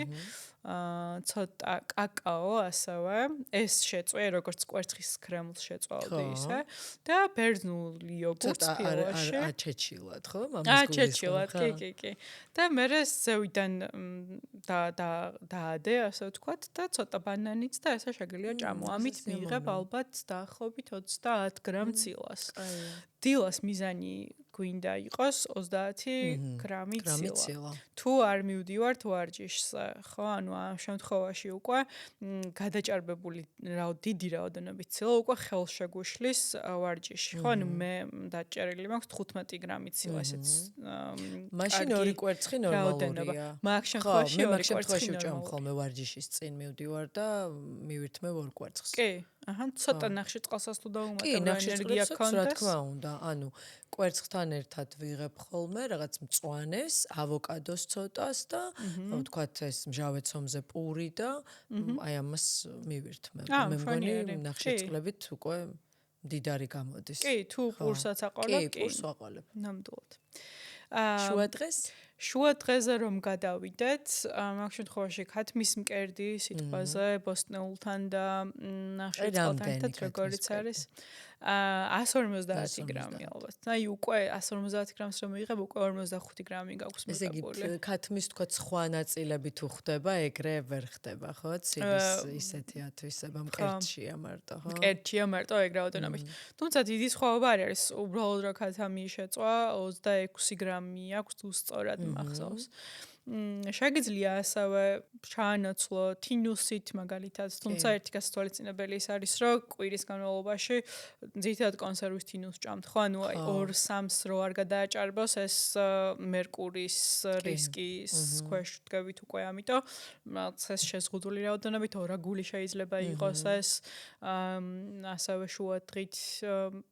ცოტა კაკაო ასევე. ეს შეწვე, როგორც კვერცხის სკრემბლს შეწვავდი ისე და ბერძნულ იოგურტს ფილოში. აჩეჩილად, ხო? აჩეჩილად, კი. და მე ზევიდან დაადე, ასე ვთქვათ, და ცოტა ბანანიც და ესე შეგიძლია ჭამო. ამით მიიღებ ალბათ დაახლოებით 30 გრამ ცილას. დილას მიზანი გვინდა იყოს 30 გრამი ცილა. თუ არ მივდივართ ვარჯიშზე, ხო, ანუ ამ შემთხვევაში უკვე გადაჭარბებული დიდი რაოდენობით ცილა უკვე ხელს შეგვიშლის ვარჯიში, ხო, ანუ მე დაჭერილი მაქვს 15 გრამი ცილა, ესეც მაშინ ორი კვერცხი ნორმალურია. მაგ შემთხვევაში ორი კვერცხი ვჭამ ხოლმე ვარჯიშის წინ მივდივარ და მივირთმევ ორ კვერცხს. კი, ცოტა ნახშირ წყალსაც თუ დაუმატებ რა ენერგია გქონდეს. რა თქმა უნდა, ანუ კვერცხთან ერთად ვიღებ ხოლმე რაღაც მწვანეს, ავოკადოს ცოტას და ვთქვათ ეს მჟავე ცომზე პური და აი ამას მივირთმევ. მე მგონი ნახშირწყლებით უკვე მდიდარი გამოდის. კი, თუ ყურსაც აყოლებ, კი, ყურს ვაყოლებ. ნამდვილად. შუა დღეს? შუა დღეზე რომ გადავიდეთ, მაგ შემთხვევაში ქათმის მკერდი სიტყვაზე ბოსტნეულთან და ნახშირწყალთან ერთად როგორიც არის 150 გრამი ალბათ. აი უკვე 150 გრამს რომ მიიღებ, უკვე 45 გრამი გაქვს მოტებული. ესე იგი, ქათმის თქვა სხვა ნაწილები თუ ხდება, ეგრე ვერ ხდება, ხო? ცილის ისეთი ათვისება მკერდშია მარტო, ხო? მკერდშია მარტო ეგ რაოდენობით. თუმცა დიდი სხვაობა არ არის. უბრალოდ რა ქათამი შეწვა 26 გრამი აქვს თუ სწორად მახსოვს. შეგიძლია ასევე ჩაანაცვლო თინუსით მაგალითად, თუმცა ერთი გასათვალისწინებელი ის არის, რომ კვირის განმავლობაში ძირითადად კონსერვის თინუსს ჭამთ, ხო? ანუ 2-3-ს რო არ გადააჭარბოს, ეს მერკურის რისკის ქვეშ დგებით უკვე, ამიტომ ეს შეზღუდული რაოდენობით ორაგული შეიძლება იყოს ეს, ასევე შუადღით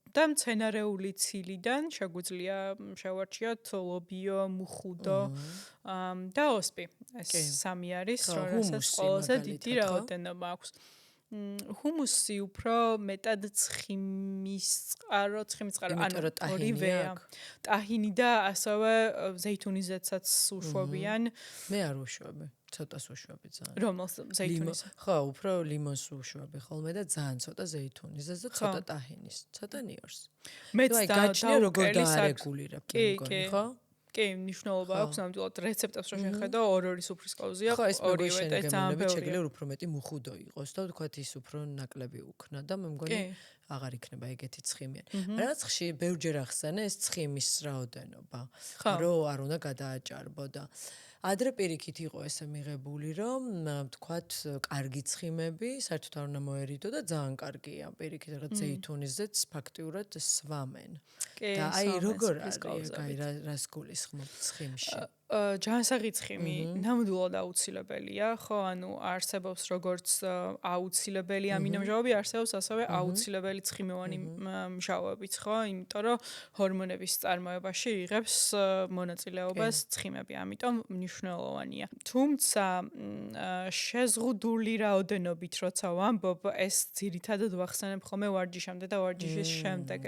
და მცენარეული ცილიდან შეგვიძლია შევარჩიოთ ლობიო, მუხუდო და ოსპი. ეს სამი არის, რომელსაც ყველაზე დიდი რაოდენობა აქვს. ჰუმუსი უფრო მეტად ცხიმისწყარო, ანუ ორივეა. ტაჰინი და ასევე ზეითუნიზეცაც უშვებიან. მე არ უშვები. ცოტას უშვები ძალიან. რომელს ზეითუნის? ხო, უფრო ლიმონს უშვები ხოლმე და ძალიან ცოტა ზეითუნიზეს და ცოტა ტაჰინის, ცოტა ნიორს. მეც გაჩნია როგორ დაარეგულირებ, მეგონი, ხო? კი, მნიშვნელობა აქვს ნამდვილად რეცეპტებს რო შეხედო, ორი სუფრისკოვზია, ორივე და ძალიან ბევრია. შეგიძლია უფრო მეტი მუხუდო იყოს და ვთქვათ ის უფრო ნაკლები უქნა და მე მგონი აღარ იქნება ეგეთი ცხიმიანი. რაღაც ხშირ ბევრჯერ ახსენე ეს ცხიმის რაოდენობა, რომ არ უნდა გადააჭარბო და ადრე პირიქით იყო ესე მიღებული, რომ ვთქვათ, კარგი ცხიმები საერთოდ არ უნდა მოერიდო და ძალიან კარგია. პირიქით რაღაც ზეითუნიზეც ფაქტიურად სვამენ. და აი როგორ არის, აი რას გულისხმობ ცხიმში? ჯანსაღი ცხიმი ნამდვილად აუცილებელია, ხო, ანუ არსებობს როგორც აუცილებელი ამინომჟავები, არსებობს ასევე აუცილებელი ცხიმოვანი მჟავებიც, ხო, იმიტომ რომ ჰორმონების წარმოებაში იღებს მონაწილეობას ცხიმები, ამიტომ მნიშვნელოვანია. თუმცა შეზღუდული რაოდენობით როცა ვამბობ, ეს ძირითადად ვახსენებ ხოლმე ვარჯიშამდე და ვარჯიშის შემდეგ.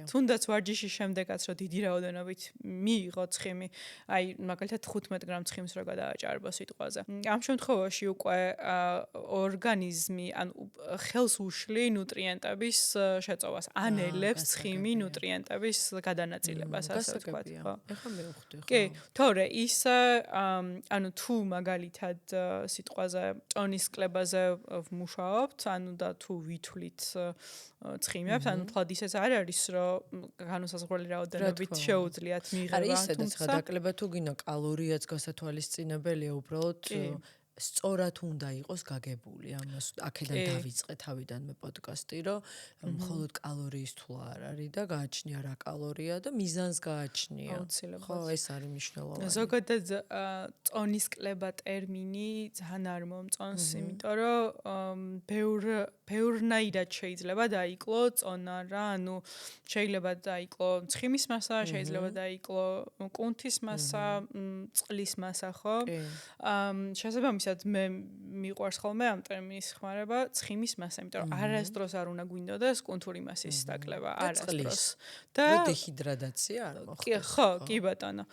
თუნდაც ვარჯიშის შემდეგაც რომ დიდი რაოდენობით მიიღო ცხიმი, აი მაგალითად 15 გრამ ცხიმს რო გადააჭარბო სიტყვაზე. ამ შემთხვევაში უკვე ორგანიზმი ან ხელს უშლი ნუტრიენტების შეწოვას, ანელებს ცხიმი ნუტრიენტების გადანაწილებას, ასე ვთქვათ, ხო? ეხლა მივხვდი, ხო. კი, თორე ის ანუ თუ მაგალითად სიტყვაზე ტონის კლებაზე ვმუშაობთ, ანუ და თუ ვითვლით ცხიმებს, ანუ თლად ისეც არ არის, რომ განუსაზღვრელი რაოდენობით შეუძლიათ მიიღება, თუმცა არის ისედაც გადაკლება თუ გინდა კალორიაც გასათვალისწინებელია, უბრალოდ სწორად უნდა იყოს გაგებული ამას აქედან დავიწყე თავიდანვე პოდკასტი რომ მხოლოდ კალორიის თუ არ არის და გააჩნია რა კალორია და მიზანს გააჩნია ხო ეს არის მნიშვნელოვანი ზოგადად წონის კლება ტერმინი ძალიან არ მომწონს იმიტომ რომ ბევრნაირად შეიძლება დაიკლო წონა რა ანუ შეიძლება დაიკლო ცხიმის მასა შეიძლება დაიკლო კუნთის მასა წყლის მასა ხო შესაბამისად მე მიყვარს ხოლმე ამ ტერმინის ხმარება ცხიმის მასა იმიტომ რომ არასდროს არ უნდა გვინდოდეს კუნთური მასის დაკლება არასდროს და დეჰიდრატაცია არ მოხდეს ხო კი ბატონო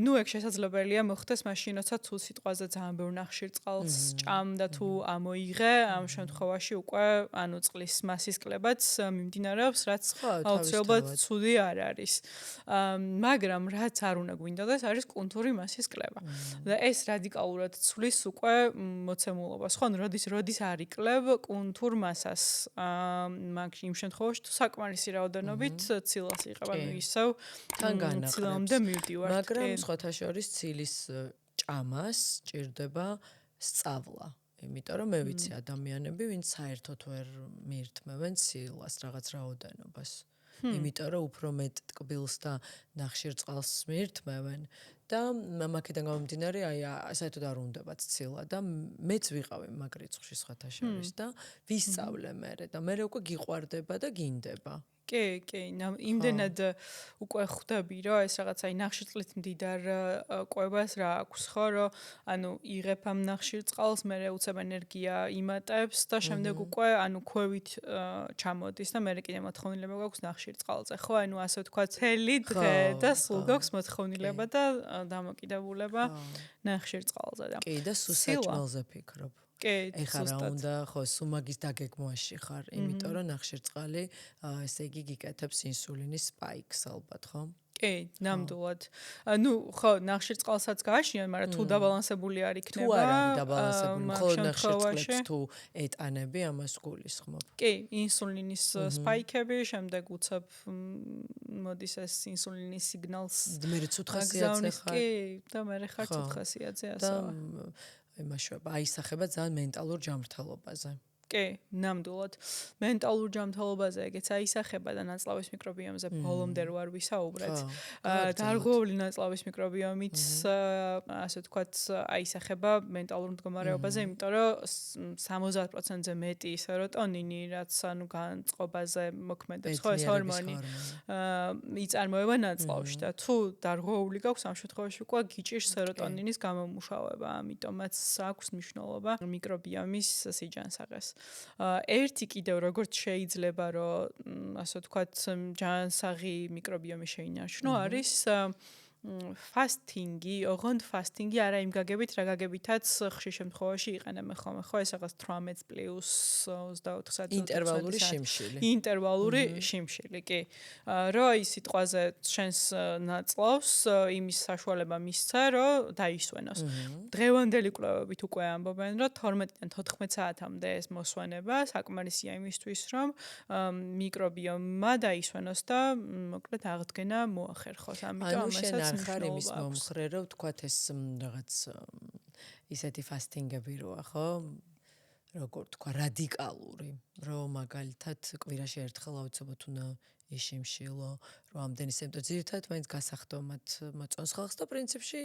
ნუ ეგ შესაძლებელია მოხდეს მაშინ როცა თუ სიტყვაზე ძალიან ბევრ ნახშირწყალს ჭამ და თუ ამოიღე ამ შემთხვევაში უკვე ანუ წყლის მასის კლებაც მიმდინარეობს რაც აუცილებლად ცუდი არ არის მაგრამ რაც არ უნდა გვინდოდეს არის კუნთური მასის კლება და ეს რადიკალურად ცვლის უკვე მოცემულობას ხო როდის არ იკლებ კუნთურ მასას მაგ იმ შემთხვევაში თუ საკმარისი რაოდენობით ცილას იღებ ანუ ისევ თან განაყრებს ცილამდე მივდივარ მაგრამ სხვათა შორის ცილის ჭამას ჭირდება სწავლა იმიტომ რომ მე ვიცი ადამიანები ვინც საერთოდ ვერ მიირთმევენ ცილას რაღაც რაოდენობას იმიტომ რომ უფრო მეტ ტკბილს და ნახშირწყალს მიირთმევენ და მაქედან გამომდინარე აი საერთოდ არ უნდათ ცილა და მეც ვიყავი მაგ რიცხვში სხვათა შორის და ვისწავლე მე და მე უკვე გიყვარდება და გინდება კი, იმდენად უკვე ხვდები, რომ ეს რაღაც აი ნახშირწყლით მდიდარ კვებას რა აქვს, ხო, რომ ანუ იღებ ამ ნახშირწყალს, მე უცებ ენერგია იმატებს და შემდეგ უკვე ანუ ქვევით ჩამოდის და მე კიდე მოთხოვნილება გვაქვს ნახშირწყალზე, ხო, ანუ ასე ვთქვა, წელი დღე და სულ გვაქვს მოთხოვნილება და დამოკიდებულება ნახშირწყალზე და კი და სუსაჭმელზე ფიქრობ. ეხლა რა უნდა ხო სუმაგის დაგეგმვაში ხარ, იმიტომ რომ ნახშირწყალი ესე იგი გიკეთებს ინსულინის სპაიკს ალბათ, ხო? კი, ნამდვილად. ნუ ხო, ნახშირწყალსაც გააშინიან, მაგრამ თუ დაბალანსებული არ იქნება, თუ არ არის დაბალანსებული, მხოლოდ ნახშირწყლებს თუ ეტანები, ამას გულისხმობ. კი, ინსულინის სპაიკები, შემდეგ უცებ მოდის ეს ინსულინის სიგნალს. მე ცუდ ხასიათზე ხარ. კი, და მე ხარ ცუდ ხასიათზე ასაა. იმაშობა აისახება ძალიან მენტალურ ჯანმრთელობაზე. კი, ნამდვილად. მენტალურ ჯანმრთელობაზე ეგეც აისახება და ნაწლავის მიკრობიომზე ბოლომდე რო არ ვისაუბრეთ. დარღვეული ნაწლავის მიკრობიომიც ასე ვთქვათ აისახება მენტალურ მდგომარეობაზე, იმიტომ რომ 70%-ზე მეტი სეროტონინი, რაც ანუ განწყობაზე მოქმედებს, ხო ეს ჰორმონი იწარმოება ნაწლავში და თუ დარღვეული გაქვს ამ შემთხვევაში უკვე გიჭირს სეროტონინის გამომუშავება, ამიტომაც აქვს მნიშვნელობა მიკრობიომის სიჯანსაღეს. ერთი კიდევ როგორც შეიძლება რომ ასე ვთქვათ ჯანსაღი მიკრობიომი შეინარჩუნო არის ფასტინგი, ოღონდ ფასტინგი არა იმ გაგებით, რა გაგებითაც ხშირ შემთხვევაში იყენებენ ხოლმე, ხო, ეს რაღაც 18+24 საათი ინტერვალური შიმშილი. ინტერვალური შიმშილი, კი. რო ის სიტყვაზე შენს ნაწლავს იმის საშუალება მისცა, რომ დაისვენოს. დღევანდელი კვლევებით უკვე ამბობენ, რომ 12-დან 14 საათამდე ეს მოსვენება საკმარისია იმისთვის, რომ მიკრობიომმა დაისვენოს და მოკლედ აღდგენა მოახერხოს. ამიტომ ამასაც ხარ იმის მომხრე რომ ვთქვათ ეს რაღაც ისეთი ფასტინგები როა ხო როგორ თქვა რადიკალური რომ მაგალითად კვირაში ერთხელ აუცილებლად უნდა იშიმშილო რომ ამდენი სიმპტომი ძირითადად მაინც გასახდომად მოწონს ხალხს და პრინციპში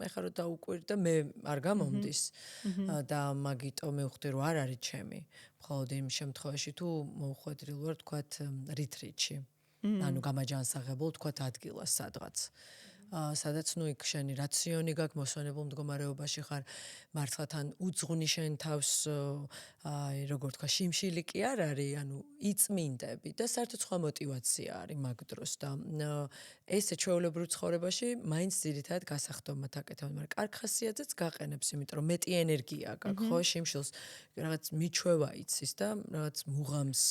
ეხლა რომ დაუკვირდა მე არ გამომდის და მაგიტო მივხვდი რომ არ არის ჩემი მხოლოდ იმ შემთხვევაში თუ მოუხვედრილ ვარ თქვათ რიტრიტში ანუ გამაჯანსაღებულ თქვათ ადგილას სადღაც სადაც ნუ იქ შენი რაციონი გაქვს მოსვენებულ მდგომარეობაში ხარ მართლა თან უძღვნი შენ თავს აი როგორ თქვა შიმშილი კი არ არის ანუ იწმინდები და საერთოდ სხვა мотиваცია არის მაგ დროს და ეს ჩვეულებრივ ცხოვრებაში მაინც ძირითადად გასახდომად აკეთებენ მაგრამ კარგ ხასიათზეც გაყენებს იმიტომ რომ მეტი ენერგია გაქვს ხო შიმშილს რაღაც მიჩვევა იცის და რაღაც მუღამს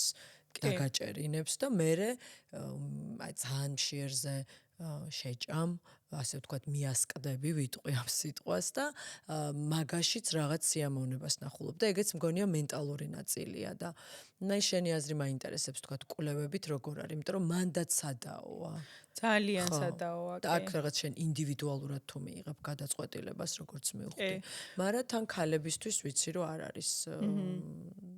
დაგაჭერინებს და მე აი ძალიან მშიერზე შეჭამ, ასე ვთქვათ, მიასკდები ვიტყვი ამ სიტყვას და მაგაშიც რაღაც სიამოვნებას ნახულობ და ეგეც მგონია მენტალური ნაწილია და ნაი შენი აზრი მაინტერესებს თქვა კვლევებით როგორ არის, იმიტომ რომ მანდაც სადაოა. ძალიან სადაოა. და აქ რაღაც შენ ინდივიდუალურად თუ მიიღებ გადაწყვეტილებას როგორც მივხვდი. მაგრამ თან ქალებისთვის ვიცი რომ არ არის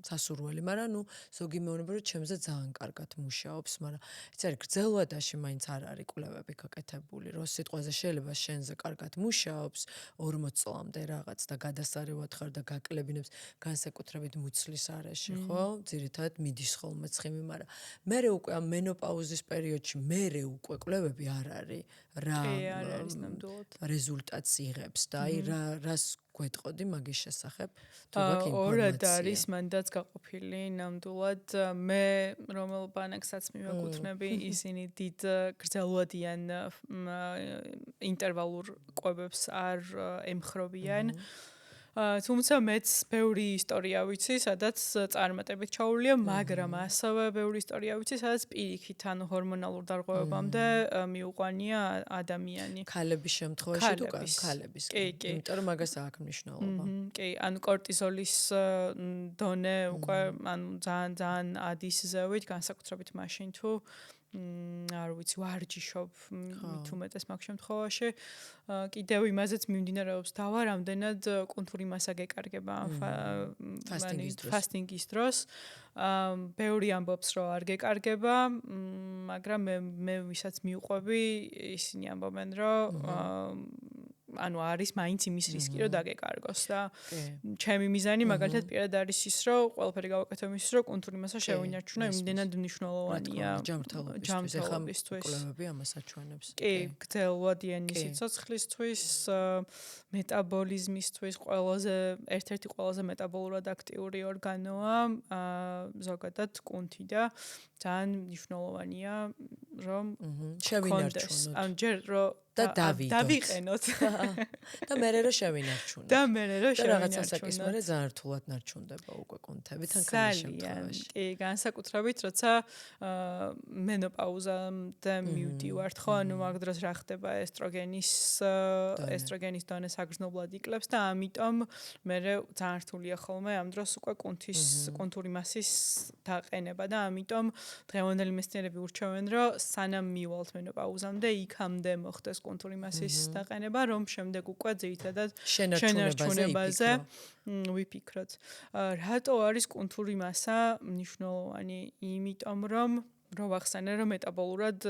სასურველი, მაგრამ ნუ ზოგი მეუბნება რომ ჩემზე ძალიან კარგად მუშაობს, მაგრამ ეს არის გრძელვადაში მაინც არ არის კვლევები გაკეთებული, რომ სიტყვაზე შეიძლება შენზე კარგად მუშაობს 40 წლამდე რაღაც და გადასარევად ხარ და გაკლებინებს განსაკუთრებით მუცლის არეში, ხო? ძირითადად მიდის ხოლმე ცხიმი, მაგრამ მე უკვე ამ მენოპაუზის პერიოდში მე უკვე კვლევები არ არის რა რეზულტატს იღებს და აი რას გვეტყოდი მაგის შესახებ თუ გაქვს ინფორმაცია. ორად არის მანდაც გაყოფილი ნამდვილად მე რომელ ბანაკსაც მივაკუთვნები ისინი დიდ გრძელვადიან ინტერვალურ კვებებს არ ემხრობიან. თუმცა მეც ბევრი ისტორია ვიცი, სადაც წარმატებით ჩაურლია, მაგრამ ასევე ბევრი ისტორია ვიცი, სადაც პირიქით ან ჰორმონალურ დარღვევებამდე მიუყვანია ადამიანი. ქალების შემთხვევაში თუ ქალების. იმიტომ რომ მაგას აქვს მნიშვნელობა. კი, ანუ კორტიზოლის დონე უკვე ანუ ძალიან ადის ზევით, განსაკუთრებით მაშინ თუ არ ვიცი ვარჯიშობ მით უმეტეს მაგ შემთხვევაში კიდევ იმაზეც მიმდინარეობს დავა რამდენად კუნთური მასა გეკარგება ფასტინგის დროს ბევრი ამბობს რომ არ გეკარგება მაგრამ მე ვისაც მიუყვები ისინი ამბობენ რომ ანუ არის მაინც იმის რისკი რომ დაგეკარგოს და ჩემი მიზანი მაგალითად პირად არის ის რომ ყველაფერი გავაკეთებ იმისთვის რომ კუნთური მასა შევინარჩუნო იმდენად მნიშვნელოვანია ჯამრთელობისთვის კვლევები ამას აჩვენებს კი გრძელვადიანი სიცოცხლისთვის მეტაბოლიზმისთვის ერთ-ერთი ყველაზე მეტაბოლურად აქტიური ორგანოა ზოგადად კუნთი და ძალიან მნიშვნელოვანია რომ შევინარჩუნოთ ან ჯერ რომ და დავიყენოთ და მერე რომ შევინარჩუნოთ და მერე რომ შევინარჩუნოთ რაღაცა საკის მერე ძალიან რთულად ნარჩუნდება უკვე კუნთები თან ქალის შემთხვევაში კი განსაკუთრებით როცა მენოპაუზამდე მივდივართ ხო ანუ მაგ დროს რა ხდება ესტროგენის დონე საგრძნობლად იკლებს და ამიტომ მერე ძალიან რთულია ხოლმე ამ დროს უკვე კუნთური მასის დაყენება და ამიტომ დღევანდელი მეცნიერები ურჩევენ რომ სანამ მივალთ მენოპაუზამდე იქამდე მოხდეს კუნთური მასის დაყენება რომ შემდეგ უკვე ძირითადად შენარჩუნებაზე ვიფიქროთ. რატო არის კუნთური მასა მნიშვნელოვანი? იმიტომ რომ ვახსენე რომ მეტაბოლურად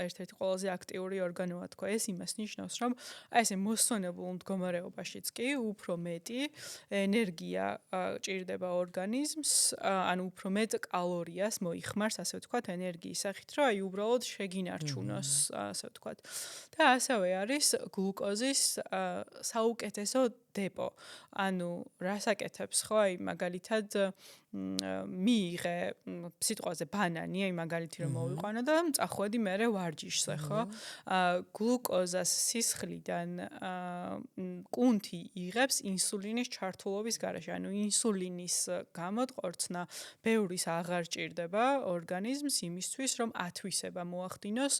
ერთ-ერთი ყველაზე აქტიური ორგანოა თქვა ეს იმას ნიშნავს რომ აი ესე მოსვენებულ მდგომარეობაშიც კი უფრო მეტი ენერგია ჭირდება ორგანიზმს ანუ უფრო მეტ კალორიას მოიხმარს ასე ვთქვათ ენერგიის სახით რომ აი უბრალოდ შეგინარჩუნოს ასე ვთქვათ და ასევე არის გლუკოზის საუკეთესო დეპო ანუ რას აკეთებს ხო აი მაგალითად მიიღე სიტყვაზე ბანანი აი მაგალითი რომ მოვიყვანო და წახვედი მერე ვარჯიშზე ხო გლუკოზას სისხლიდან კუნთი იღებს ინსულინის ჩართულობის გარეშე ანუ ინსულინის გამოტყორცნა ბევრის აღარ ჭირდება ორგანიზმს იმისთვის რომ ათვისება მოახდინოს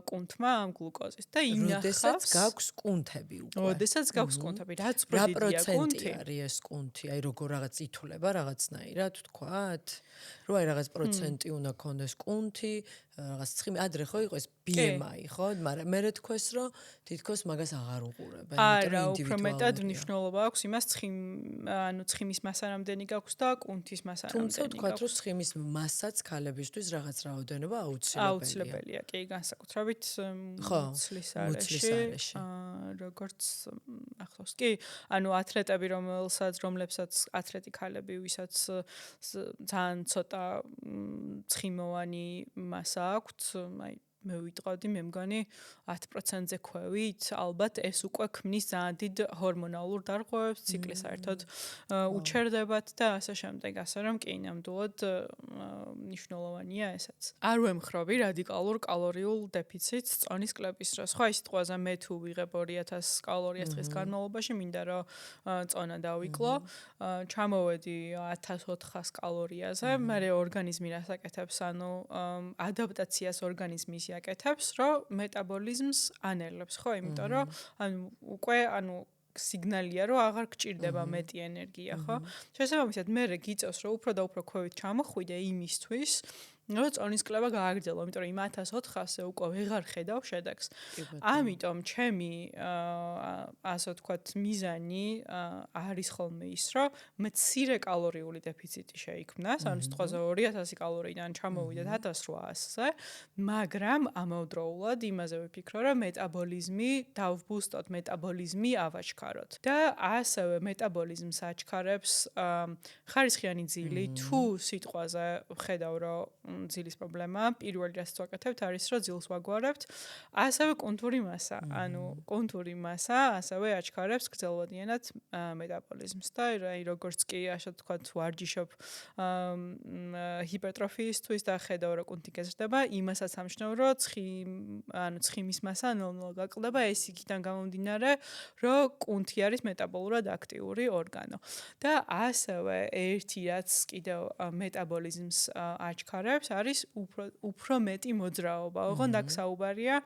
კუნთმა ამ გლუკოზის და ინახავს როდესაც გაქვს კუნთები უკვე როდესაც გაქვს კუნთები რაც რა პროცენტი არის ეს კუნთი აი როგორ რაღაც ითვლება რაღაცნაირად თქვათ რომ აი რაღაც პროცენტი უნდა ქონდეს კუნთი რაღაც ცხიმი ადრე ხო იყო ეს BMI ხო მაგრამ მე თქვეს რომ თითქოს მაგას აღარ უყურებენ არა უფრო მეტად მნიშვნელობა აქვს იმას ანუ ცხიმის მასა რამდენი გაქვს და კუნთის მასა რამდენი თუმცა თქვათ რომ ცხიმის მასაც ქალებისთვის რაღაც რაოდენობა აუცილებელია კი განსაკუთრებით მუცლის არეში როგორც ახლავს კი ანუ ათლეტები რომლებსაც ათლეტი ქალები ვისაც ძალიან ცოტა ცხიმოვანი მასა აქვთ აი მე ვიტყოდი მე მგონი 10%-ზე ქვევით ალბათ ეს უკვე ქმნის ძალიან დიდ ჰორმონალურ დარღვევებს ციკლი საერთოდ უჩერდებათ და ასე შემდეგ ასე რომ კი ნამდვილად მნიშვნელოვანია ესაც არ ვემხრობი რადიკალურ კალორიულ დეფიციტს წონის კლების დროს ხო ის სიტყვაზე მე თუ ვიღებ 2000 კალორიას დღის განმავლობაში მინდა რომ წონა დავიკლო ჩამოვედი 1400 კალორიაზე მე ორგანიზმი რას აკეთებს ანუ ადაპტაციას ორგანიზმის აკეთებს, რომ მეტაბოლიზმს ანელებს, ხო, იმიტომ რომ ანუ უკვე ანუ სიგნალია, რომ აღარ გჭირდება მეტი ენერგია, ხო? შესაბამისად, მე გიწევს, რომ უფრო და უფრო ქვევით ჩამოხვიდე იმისთვის, რომ წონის კლება გააგრძელო, იმიტომ რომ იმ 1400-ზე უკვე ვეღარ ხედავ შედეგს. ამიტომ ჩემი ასე ვთქვათ, მიზანი არის ხოლმე ის, რომ მე მცირე კალორიული დეფიციტი შეიქმნას, ანუ სიტყვაზე 2000 კალორიიდან ჩამოვიდეთ 1800-ზე, მაგრამ ამავდროულად იმაზე ვიფიქრო, რომ მეტაბოლიზმი დავბუსტოთ, მეტაბოლიზმი ავაჩქაროთ. და ასევე მეტაბოლიზმს აჩქარებს ხარისხიანი ძილი, თუ სიტყვაზე ვხედავ, რომ ძილის პრობლემა, პირველი რაც ვაკეთებთ არის, რომ ძილს ვაგვარებთ, ასევე კონტური მასა, ანუ კონტური მასა ასევე აჩქარებს გრძელვადიანად მეტაბოლიზმს და როგორც კი ასე ვთქვათ, ვარჯიშობ ჰიპერტროფიისთვის და ხედავ, რომ კუნთი გეზრდება, იმასაც ამჩნევ, რომ ცხიმის მასა ნელ-ნელა გაკლდება, ეს იქიდან გამომდინარე, რომ კუნთი არის მეტაბოლურად აქტიური ორგანო. და ასევე ერთი რაც კიდევ მეტაბოლიზმს აჩქარებს არის უფრო მეტი მოძრაობა. ოღონდ აქ საუბარია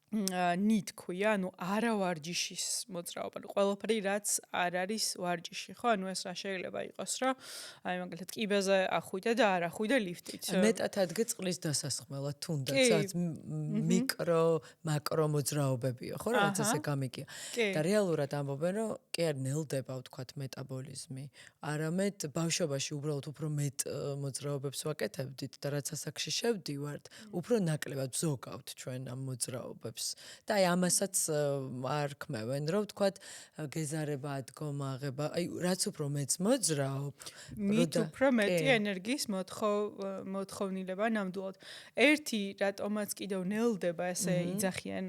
ნით ქვია, ანუ არავარჯიშის მოძრაობა. ყველაფერი რაც არ არის ვარჯიში, ხო? ანუ ეს რა შეიძლება იყოს, რომ აი მაგალითად კიბეზე ახვიდე და არ ახვიდე ლიფტით. მეტად ადგე წყლის დასასხმელად თუნდაც რაც მიკრო, მაკრო მოძრაობებია, ხო? რაც ესე გამიგია. და რეალურად ამბობენ, რომ კი არ ნელდება ვთქვათ მეტაბოლიზმი, არამედ ბავშვობაში უბრალოდ უფრო მეტ მოძრაობებს ვაკეთებდით და რაც ასაკში შევდივართ, უფრო ნაკლებად ვზოგავთ ჩვენ ამ მოძრაობებს. და აი ამასაც არ ქმევენ, რომ ვთქვათ გეზარება, ადგომა, აღება, აი რაც უფრო მეც მოძრაობ, მით უფრო მეტი ენერგიის მოთხოვნილება ნამდვილად. ერთი რატომაც კიდევ ნელდება ესე იძახიან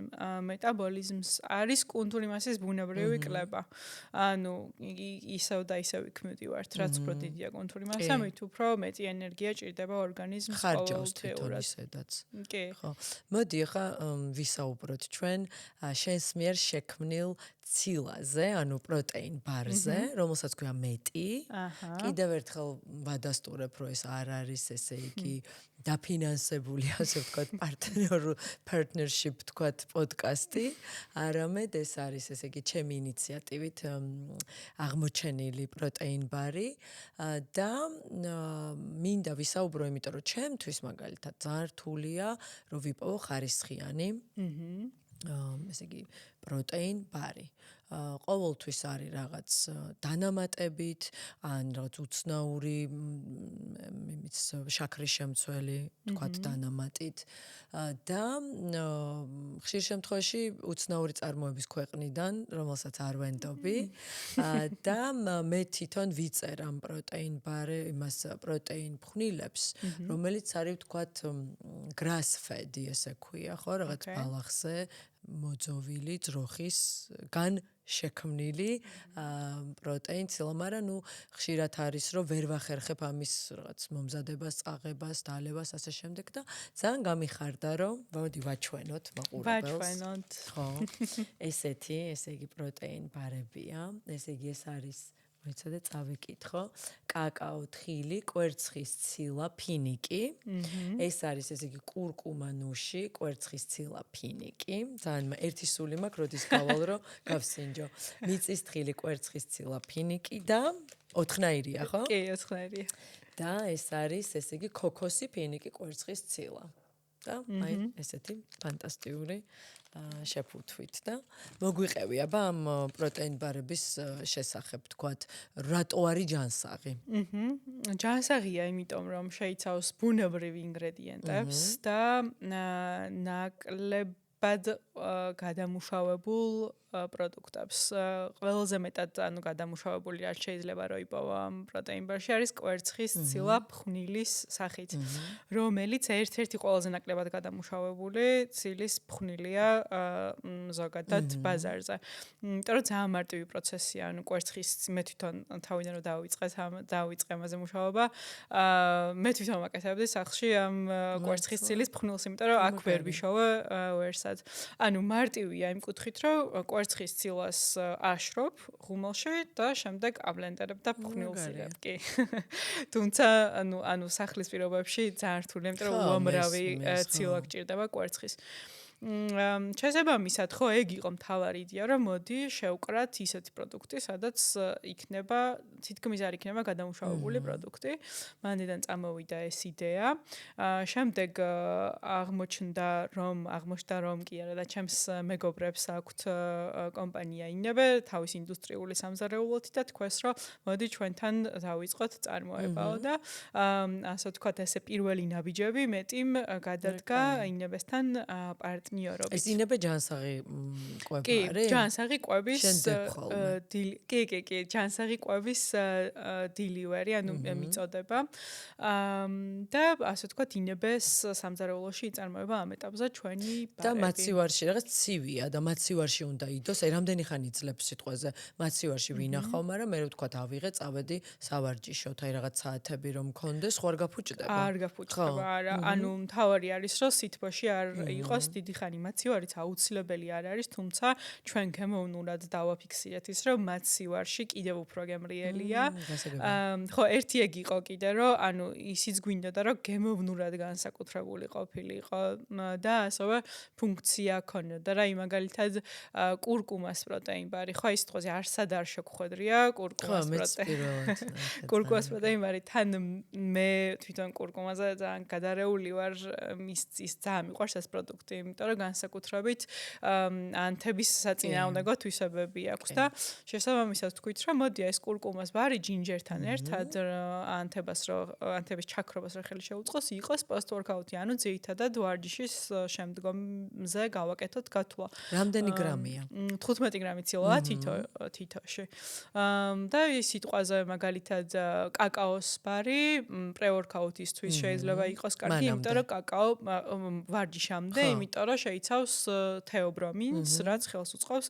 მეტაბოლიზმს არის კუნთური მასის ბუნებრივი კლება. ანუ ისევ და ისევ იქმნივართ, რაც უფრო დიდია კუნთური მასა, მით უფრო მეტი ენერგია ჭირდება ორგანიზმს ყოველდღიურად. კი. ხო. მოდი ახლა ვისაუბროთ ჩვენ შენს მიერ შექმნილ ცილაზე, ანუ პროტეინ ბარზე, რომელსაც ქვია მეტი. კიდევ ერთხელ ვადასტურებ, რომ ეს არ არის ესე იგი დაფინანსებული, ასე ვთქვათ, partnership ვთქვათ, პოდკასტი, არამედ ეს არის ესე იგი ჩემი ინიციატივით აღმოჩენილი პროტეინ ბარი და მინდა ვისაუბრო, იმიტომ რომ ჩემთვის მაგალითად ძალიან რთულია, რომ ვიპოვო ხარისხიანი ესე იგი პროტეინ ბარი. ყოველთვის არის რაღაც დანამატებით, ან რაღაც უცნაური იმის შაქრის შემცველი, თქვათ დანამატით და ხშირ შემთხვევაში უცნაური წარმოების ქვეყნიდან, რომელსაც არ ვენდობი და მე თვითონ ვიწერ ამ პროტეინ ბარი, იმას პროტეინ ფხვნილებს, რომელიც არის ვთქვათ grass fed ესე ქვია, ხო, რაღაც ბალახზე მოძოვილი ძროხისგან შექმნილი პროტეინ ცილა, მაგრამ ნუ ხშირად არის, რომ ვერ ვახერხებ ამის რაღაც მომზადებას, წაღებას, დალევას, ასე შემდეგ და ძალიან გამიხარდა, რომ მოდი ვაჩვენოთ მაყურებელს. ვაჩვენოთ. ხო. ესეთი, ესე იგი პროტეინ ბარებია. ესე იგი ეს არის მოიცადე წავიკითხო. კაკაო, თხილი, კვერცხის ცილა, ფინიკი. ეს არის ესე იგი კურკუმა, ნუში, კვერცხის ცილა, ფინიკი. ძალიან ერთი სული მაქვს, როდის გავალ, რომ გავსინჯო. მიწის თხილი, კვერცხის ცილა, ფინიკი და ოთხნაირია, ხო? კი, ოთხნაირია. და ეს არის ესე იგი ქოქოსი, ფინიკი, კვერცხის ცილა. და აი ესეთი ფანტასტიკური შეფუთვით და მოგვიყევი აბა ამ პროტეინ ბარების შესახებ თქვათ რატო არის ჯანსაღი? ჯანსაღია, იმიტომ რომ შეიცავს ბუნებრივ ინგრედიენტებს და ნაკლებად გადამუშავებულ პროდუქტებს. ყველაზე მეტად ანუ გადამუშავებული რაც შეიძლება რომ იპოვო ამ პროტეინ ბარში არის კვერცხის ცილა ფხვნილის სახით, რომელიც ერთ-ერთი ყველაზე ნაკლებად გადამუშავებული ცილის ფხვნილია ზოგადად ბაზარზე. იმიტომ რომ ძალიან მარტივი პროცესია, ანუ კვერცხის მე თვითონ თავიდან რომ დავიწყე ამაზე მუშაობა, მე თვითონ ვაკეთებდი სახლში ამ კვერცხის ცილის ფხვნილს, იმიტომ რომ აქ ვერ ვიშოვე ვერსად. ანუ მარტივია იმ კუთხით, რომ კვერცხის ცილას აშრობ ღუმელში და შემდეგ აბლენდერებ და ფხვნილს იღებ. კი. თუმცა ანუ სახლის პირობებში ძალიან რთულია, იმიტომ რომ უამრავი ცილა გჭირდება კვერცხის. შესაბამისად, ხო, ეგ იყო მთავარი იდეა, რომ მოდი შევკრათ ისეთი პროდუქტი, სადაც იქნება თითქმის არ იქნება გადამუშავებული პროდუქტი. მანდიდან წამოვიდა ეს იდეა. შემდეგ აღმოჩნდა რომ კი არა და ჩემს მეგობრებს აქვთ კომპანია ინებე თავის ინდუსტრიული სამზარეულოთი და თქვეს, რომ მოდი ჩვენთან დავიწყოთ წარმოებაო და ასე ვთქვათ, ესე პირველი ნაბიჯები მეტიმ გადადგა ინებესთან პარტნიორობით. ეს ინებე ჯანსაღი კვება კი, არის? ჯანსაღი კვების შენდებ ხოლმე. კი, ჯანსაღი კვების დილივერი, ანუ მიწოდება. და ასე ვთქვათ, ინებეს სამზარეულოში იწარმოება ამ ეტაპზე ჩვენი ბარები. და მაცივარში რაღაც ცივია და მაცივარში უნდა იდოს. აი რამდენი ხანი ძლებს სიტყვაზე მაცივარში ვინახავ, მაგრამ მე ვთქვათ ავიღე, წავედი სავარჯიშოთ, აი რაღაც საათები რომ მქონდეს, ხო არ გაფუჭდება? არ გაფუჭდება, არა. ანუ მთავარი არის, რომ სითბოში არ იყოს დიდი ხანი. მაცივარიც აუცილებელი არ არის, თუმცა ჩვენ გემოვნურად დავაფიქსირეთ ის, რომ მაცივარში კიდევ უფრო გემრიელია. ხო, ერთი ეგ იყო კიდე, რომ ანუ ისიც გვინდოდა, რომ გემოვნურად განსაკუთრებული ყოფილიყო და ასევე ფუნქცია ქონოდა რა, მაგალითად კურკუმას პროტეინბარი, ხო, ის თქოზე არსად არ შეგხვედრია კურკუმას პროტეინბარი. კურკუმას პროტეინბარი თან მე თვითონ კურკუმაზე ძალიან გადარეული ვარ, ის ძალიან მიყვარს ეს პროდუქტი, იმიტომ რომ განსაკუთრებით ანთების საწინააღმდეგო თვისებები აქვს და შესაბამისად თქვით, რომ მოდი ეს კურკუმას ბარი ჯინჯერთან ერთად ანთების ჩაქრობას რა ხელი შეუწყოს, იყოს post-workout-ი, ანუ ძირითადად ვარჯიშის შემდგომზე გავაკეთოთ გათვლა. რამდენი გრამია? 15 გრამი ცილა თითოში. და ის სიტყვაზე მაგალითად კაკაოს ბარი პრე-ვორკაუტისთვის შეიძლება იყოს კარგი, იმიტომ რომ კაკაო ვარჯიშამდე, იმიტომ რომ შეიცავს თეობრომინს, რაც ხელს უწყობს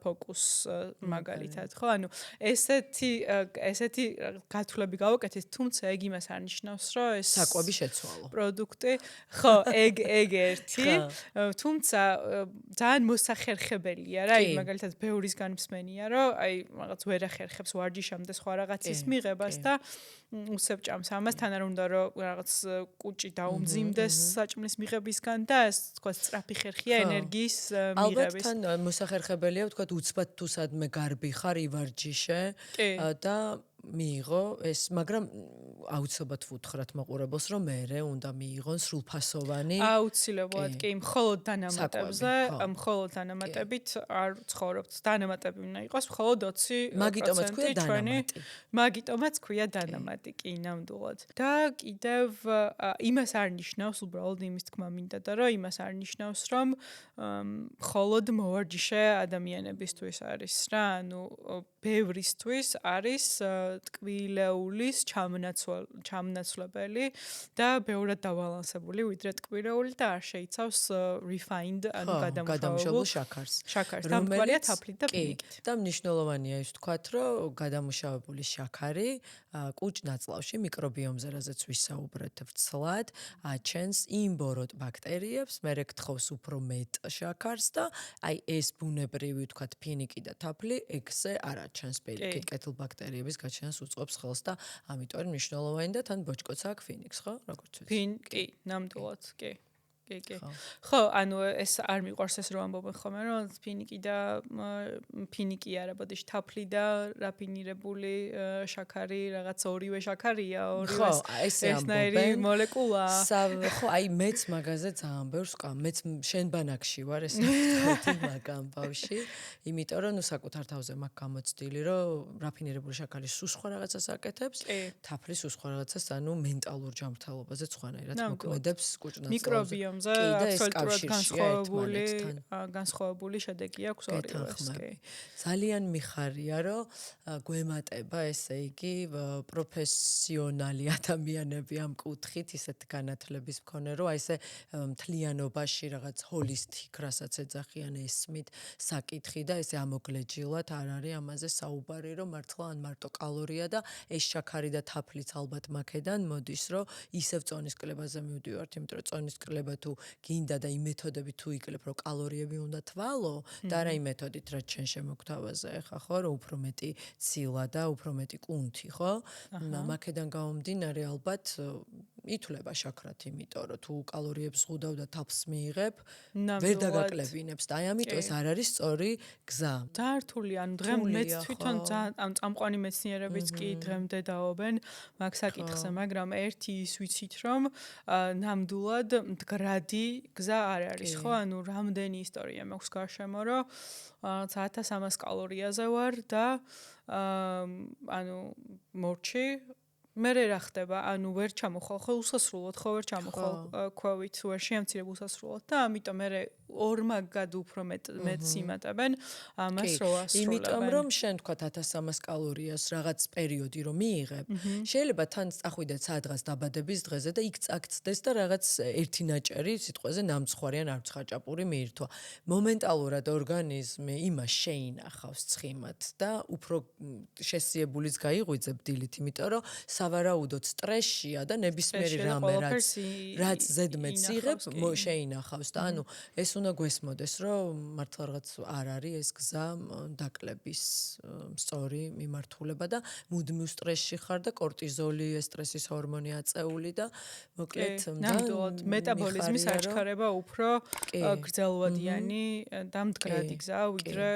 ფოკუსს მაგალითად, ხო? ანუ ესეთი გათვლები გავაკეთეთ, თუმცა ეგ იმას არ ნიშნავს, რომ ეს საკვები შეცვალო. პროდუქტი, ხო, ეგ ერთი, თუმცა ძალიან მოსახერხებელია რა, აი მაგალითად ბევრისგან მსმენია, რომ აი რაღაც ვერ ახერხებს ვარჯიშამდე სხვა რაღაცის მიღებას და უსებ ჭამს ამას, თან არ უნდა რომ რაღაც კუჭი დაუმძიმდეს საჭმლის მიღებისგან და ეს თქვა სწრაფი ხერხია ენერგიის მიღების. ალბათ თან მოსახერხებელია ვთქვათ უცბად თუ სადმე გარბი ხარ ივარჯიშე და მიიღო ეს, მაგრამ აუცილებლად ვუთხრათ მაყურებელს, რომ მე უნდა მიიღონ სრულფასოვანი. აუცილებლად, კი, მხოლოდ დანამატებით არ ცხოვრობთ. დანამატები უნდა იყოს მხოლოდ 20%. მაგიტომაც ქვია დანამატი. მაგიტომაც ქვია დანამატი, კი, ნამდვილად. და კიდევ იმას არ ნიშნავს, უბრალოდ იმის თქმა მინდა და რომ იმას არ ნიშნავს, რომ მხოლოდ მოვარჯიშე ადამიანებისთვის არის რა, ანუ ბევრისთვის არის ტკბილეულის ჩამნაცვლებელი და ბევრად დაბალანსებული ვიდრე ტკბილეული და არ შეიცავს refined ანუ გადამუშავებულ შაქარს. დამდგარია თაფლით და ფინიკით. და მნიშვნელოვანია ის ვთქვათ, რომ გადამუშავებული შაქარი კუჭ-ნაწლავში მიკრობიომზე, რაზეც ვისაუბრეთ ვრცლად, აჩენს იმ ბოროტ ბაქტერიებს, მერე გთხოვს უფრო მეტ შაქარს და აი ეს ბუნებრივი ვთქვათ ფინიკი და თაფლი ეგზე არ აჩენს პირიქით კეთილბაქტერიების გაჩენას უწყობს ხელს და ამიტომ მნიშვნელოვანი და თან ბოჭკოც აქვს ფინიკს, ხო? როგორც ვიცი. ფინიკი, ნამდვილად, კი. ხო, ანუ ეს არ მიყვარს ეს რომ ამბობენ ხოლმე, რომ ფინიკი არა, ბოდიში თაფლი და რაფინირებული შაქარი, რაღაც ორივე შაქარია, ორივე ესნაირი მოლეკულა. ხო, აი მეც მაგაზე ძალიან ბევრს ვყავ. მეც შენ ბანაკში ვარ, ესე ვთქვი მაგამ ბავში, იმიტომ რომ საკუთარ თავზე მაქვს გამოცდილი, რომ რაფინირებული შაქარი სულ სხვა რაღაცას აკეთებს, თაფლი სულ სხვა რაღაცას, ანუ მენტალურ ჯანმრთელობაზე სხვანაირად მოქმედებს კუჭ-ნაწლავზე. მიკრობიომზე აბსოლუტურად განსხვავებული შედეგი აქვს ორივეს. ძალიან მიხარია, რომ გვემატება, ესე იგი, პროფესიონალი ადამიანები ამ კუთხით ისეთ განათლების მქონე, რომ აი ესე მთლიანობაში რაღაც ჰოლისტიკ რასაც ეძახიან ესმით საკითხი და ესე ამოგლეჯილად არ არის ამაზე საუბარი, რომ მართლა ან მარტო კალორია და ეს შაქარი და თაფლიც ალბათ მაქედან მოდის, რომ ისევ წონისკლებაზე მივდივართ, იმიტომ რომ წონისკლება თუ გინდა და იმ მეთოდებით თუ იკლებ რომ კალორიები უნდა თვალო და არა იმ მეთოდით რაც ჩვენ შემოგთავაზე ხა ხო რომ უფრო მეტი ცილა და უფრო მეტი კუნთი ხო მაქედან გამომდინარე ალბათ ითვლება შაქრად იმიტომ რომ თუ კალორიებს ღუდავ და თაფლს მიიღებ ვერ დაგაკლებინებს და აი ამიტომ ეს არ არის სწორი გზა დართული ანუ დღემდე მეც თვითონ ამ წამყვანი მეცნიერებიც კი დღემდე დაობენ მაგ საკითხზე მაგრამ ერთი ის ვიცით რომ ნამდვილად მდგრადი გზა არ არის ხო ანუ რამდენი ისტორია მაქვს გარშემო რომ 1300 კალორიაზე ვარ და ანუ მორჩი მე რა ხდება ანუ ვერ ჩამოხვალ ხო უსასრულოდ ხო ვერ ჩამოხვალ ქვევით ვერ შეამცირებ უსასრულოდ და ამიტომ მე ორმაგად უფრო მეტ იმატებენ ამას რო ასრულებენ იმიტომ რომ შენ თქვა 1300 კალორიას რაღაც პერიოდი რომ მიიღებ შეიძლება თან წახვიდე სადღაც დაბადების დღეზე და იქ წაქცდეს და რაღაც ერთი ნაჭერი სიტყვაზე ნამცხვარი ან არცხვაჭაპური მიირთვა მომენტალურად ორგანიზმი იმას შეინახავს ცხიმად და უფრო შესიებულიც გაიღვიძებ დილით იმიტომ რომ სავარაუდოდ სტრესშია და ნებისმიერი რამე რაც ზედმეტს იღებ შეინახავს და ანუ ეს უნდა გვესმოდეს რომ მართლა რაღაც არ არის ეს გზა დაკლების სწორი მიმართულება და მუდმივ სტრესში ხარ და კორტიზოლი სტრესის ჰორმონი აწეული და მოკლედ ნამდვილად მეტაბოლიზმის აჩქარება უფრო გრძელვადიანი და მდგრადი გზა ვიდრე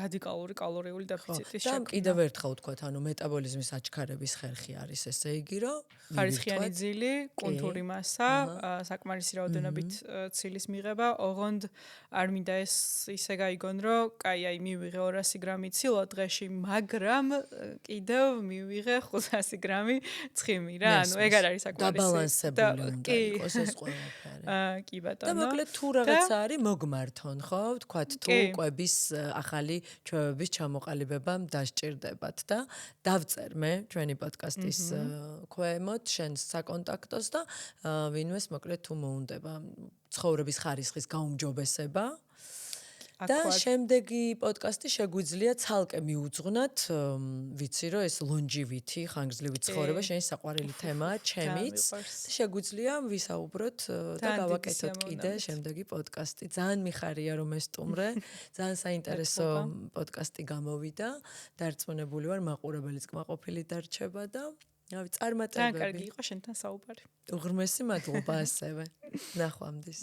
რადიკალური კალორიული დეფიციტის შექმნა. და კიდევ ერთხელ ვთქვათ, ანუ მეტაბოლიზმის აჩქარების ხერხი არის ესე იგი, რომ ხარისხიანი ძილი, კუნთური მასა, საკმარისი რაოდენობით ცილის მიღება, ოღონდ არ მინდა ეს ისე გაიგონ, რომ კაი, აი მივიღე 200 გრამი ცილა დღეში, მაგრამ კიდევ მივიღე 500 გრამი ცხიმი რა, ანუ ეგ არ არის საკმარისი. დაბალანსებული უნდა იყოს ეს ყველაფერი. კი ბატონო. და მოკლედ თუ რაღაცა არის მოგმართონ, ხო? ვთქვათ, თუ კვების ახალი ჩვევების ჩამოყალიბება დასჭირდებათ და დავწერ მე ჩვენი პოდკასტის ქვემოთ შენს საკონტაქტოს და ვინმეს მოკლედ თუ მოუნდება ცხოვრების ხარისხის გაუმჯობესება და შემდეგი პოდკასტი შეგვიძლია ცალკე მიუძღვნათ ვიცი რომ ეს longevity ხანგრძლივი ცხოვრება შენი საყვარელი თემაა ჩემიც შეგვიძლია ვისაუბროთ და გავაკეთოთ კიდე შემდეგი პოდკასტი ძალიან მიხარია რომ ესტუმრე ძალიან საინტერესო პოდკასტი გამოვიდა დარწმუნებული ვარ მაყურებელიც კმაყოფილი დარჩება და წარმატებები ძალიან კარგი იყო შენთან საუბარი უღრმესი მადლობა ასევე ნახვამდის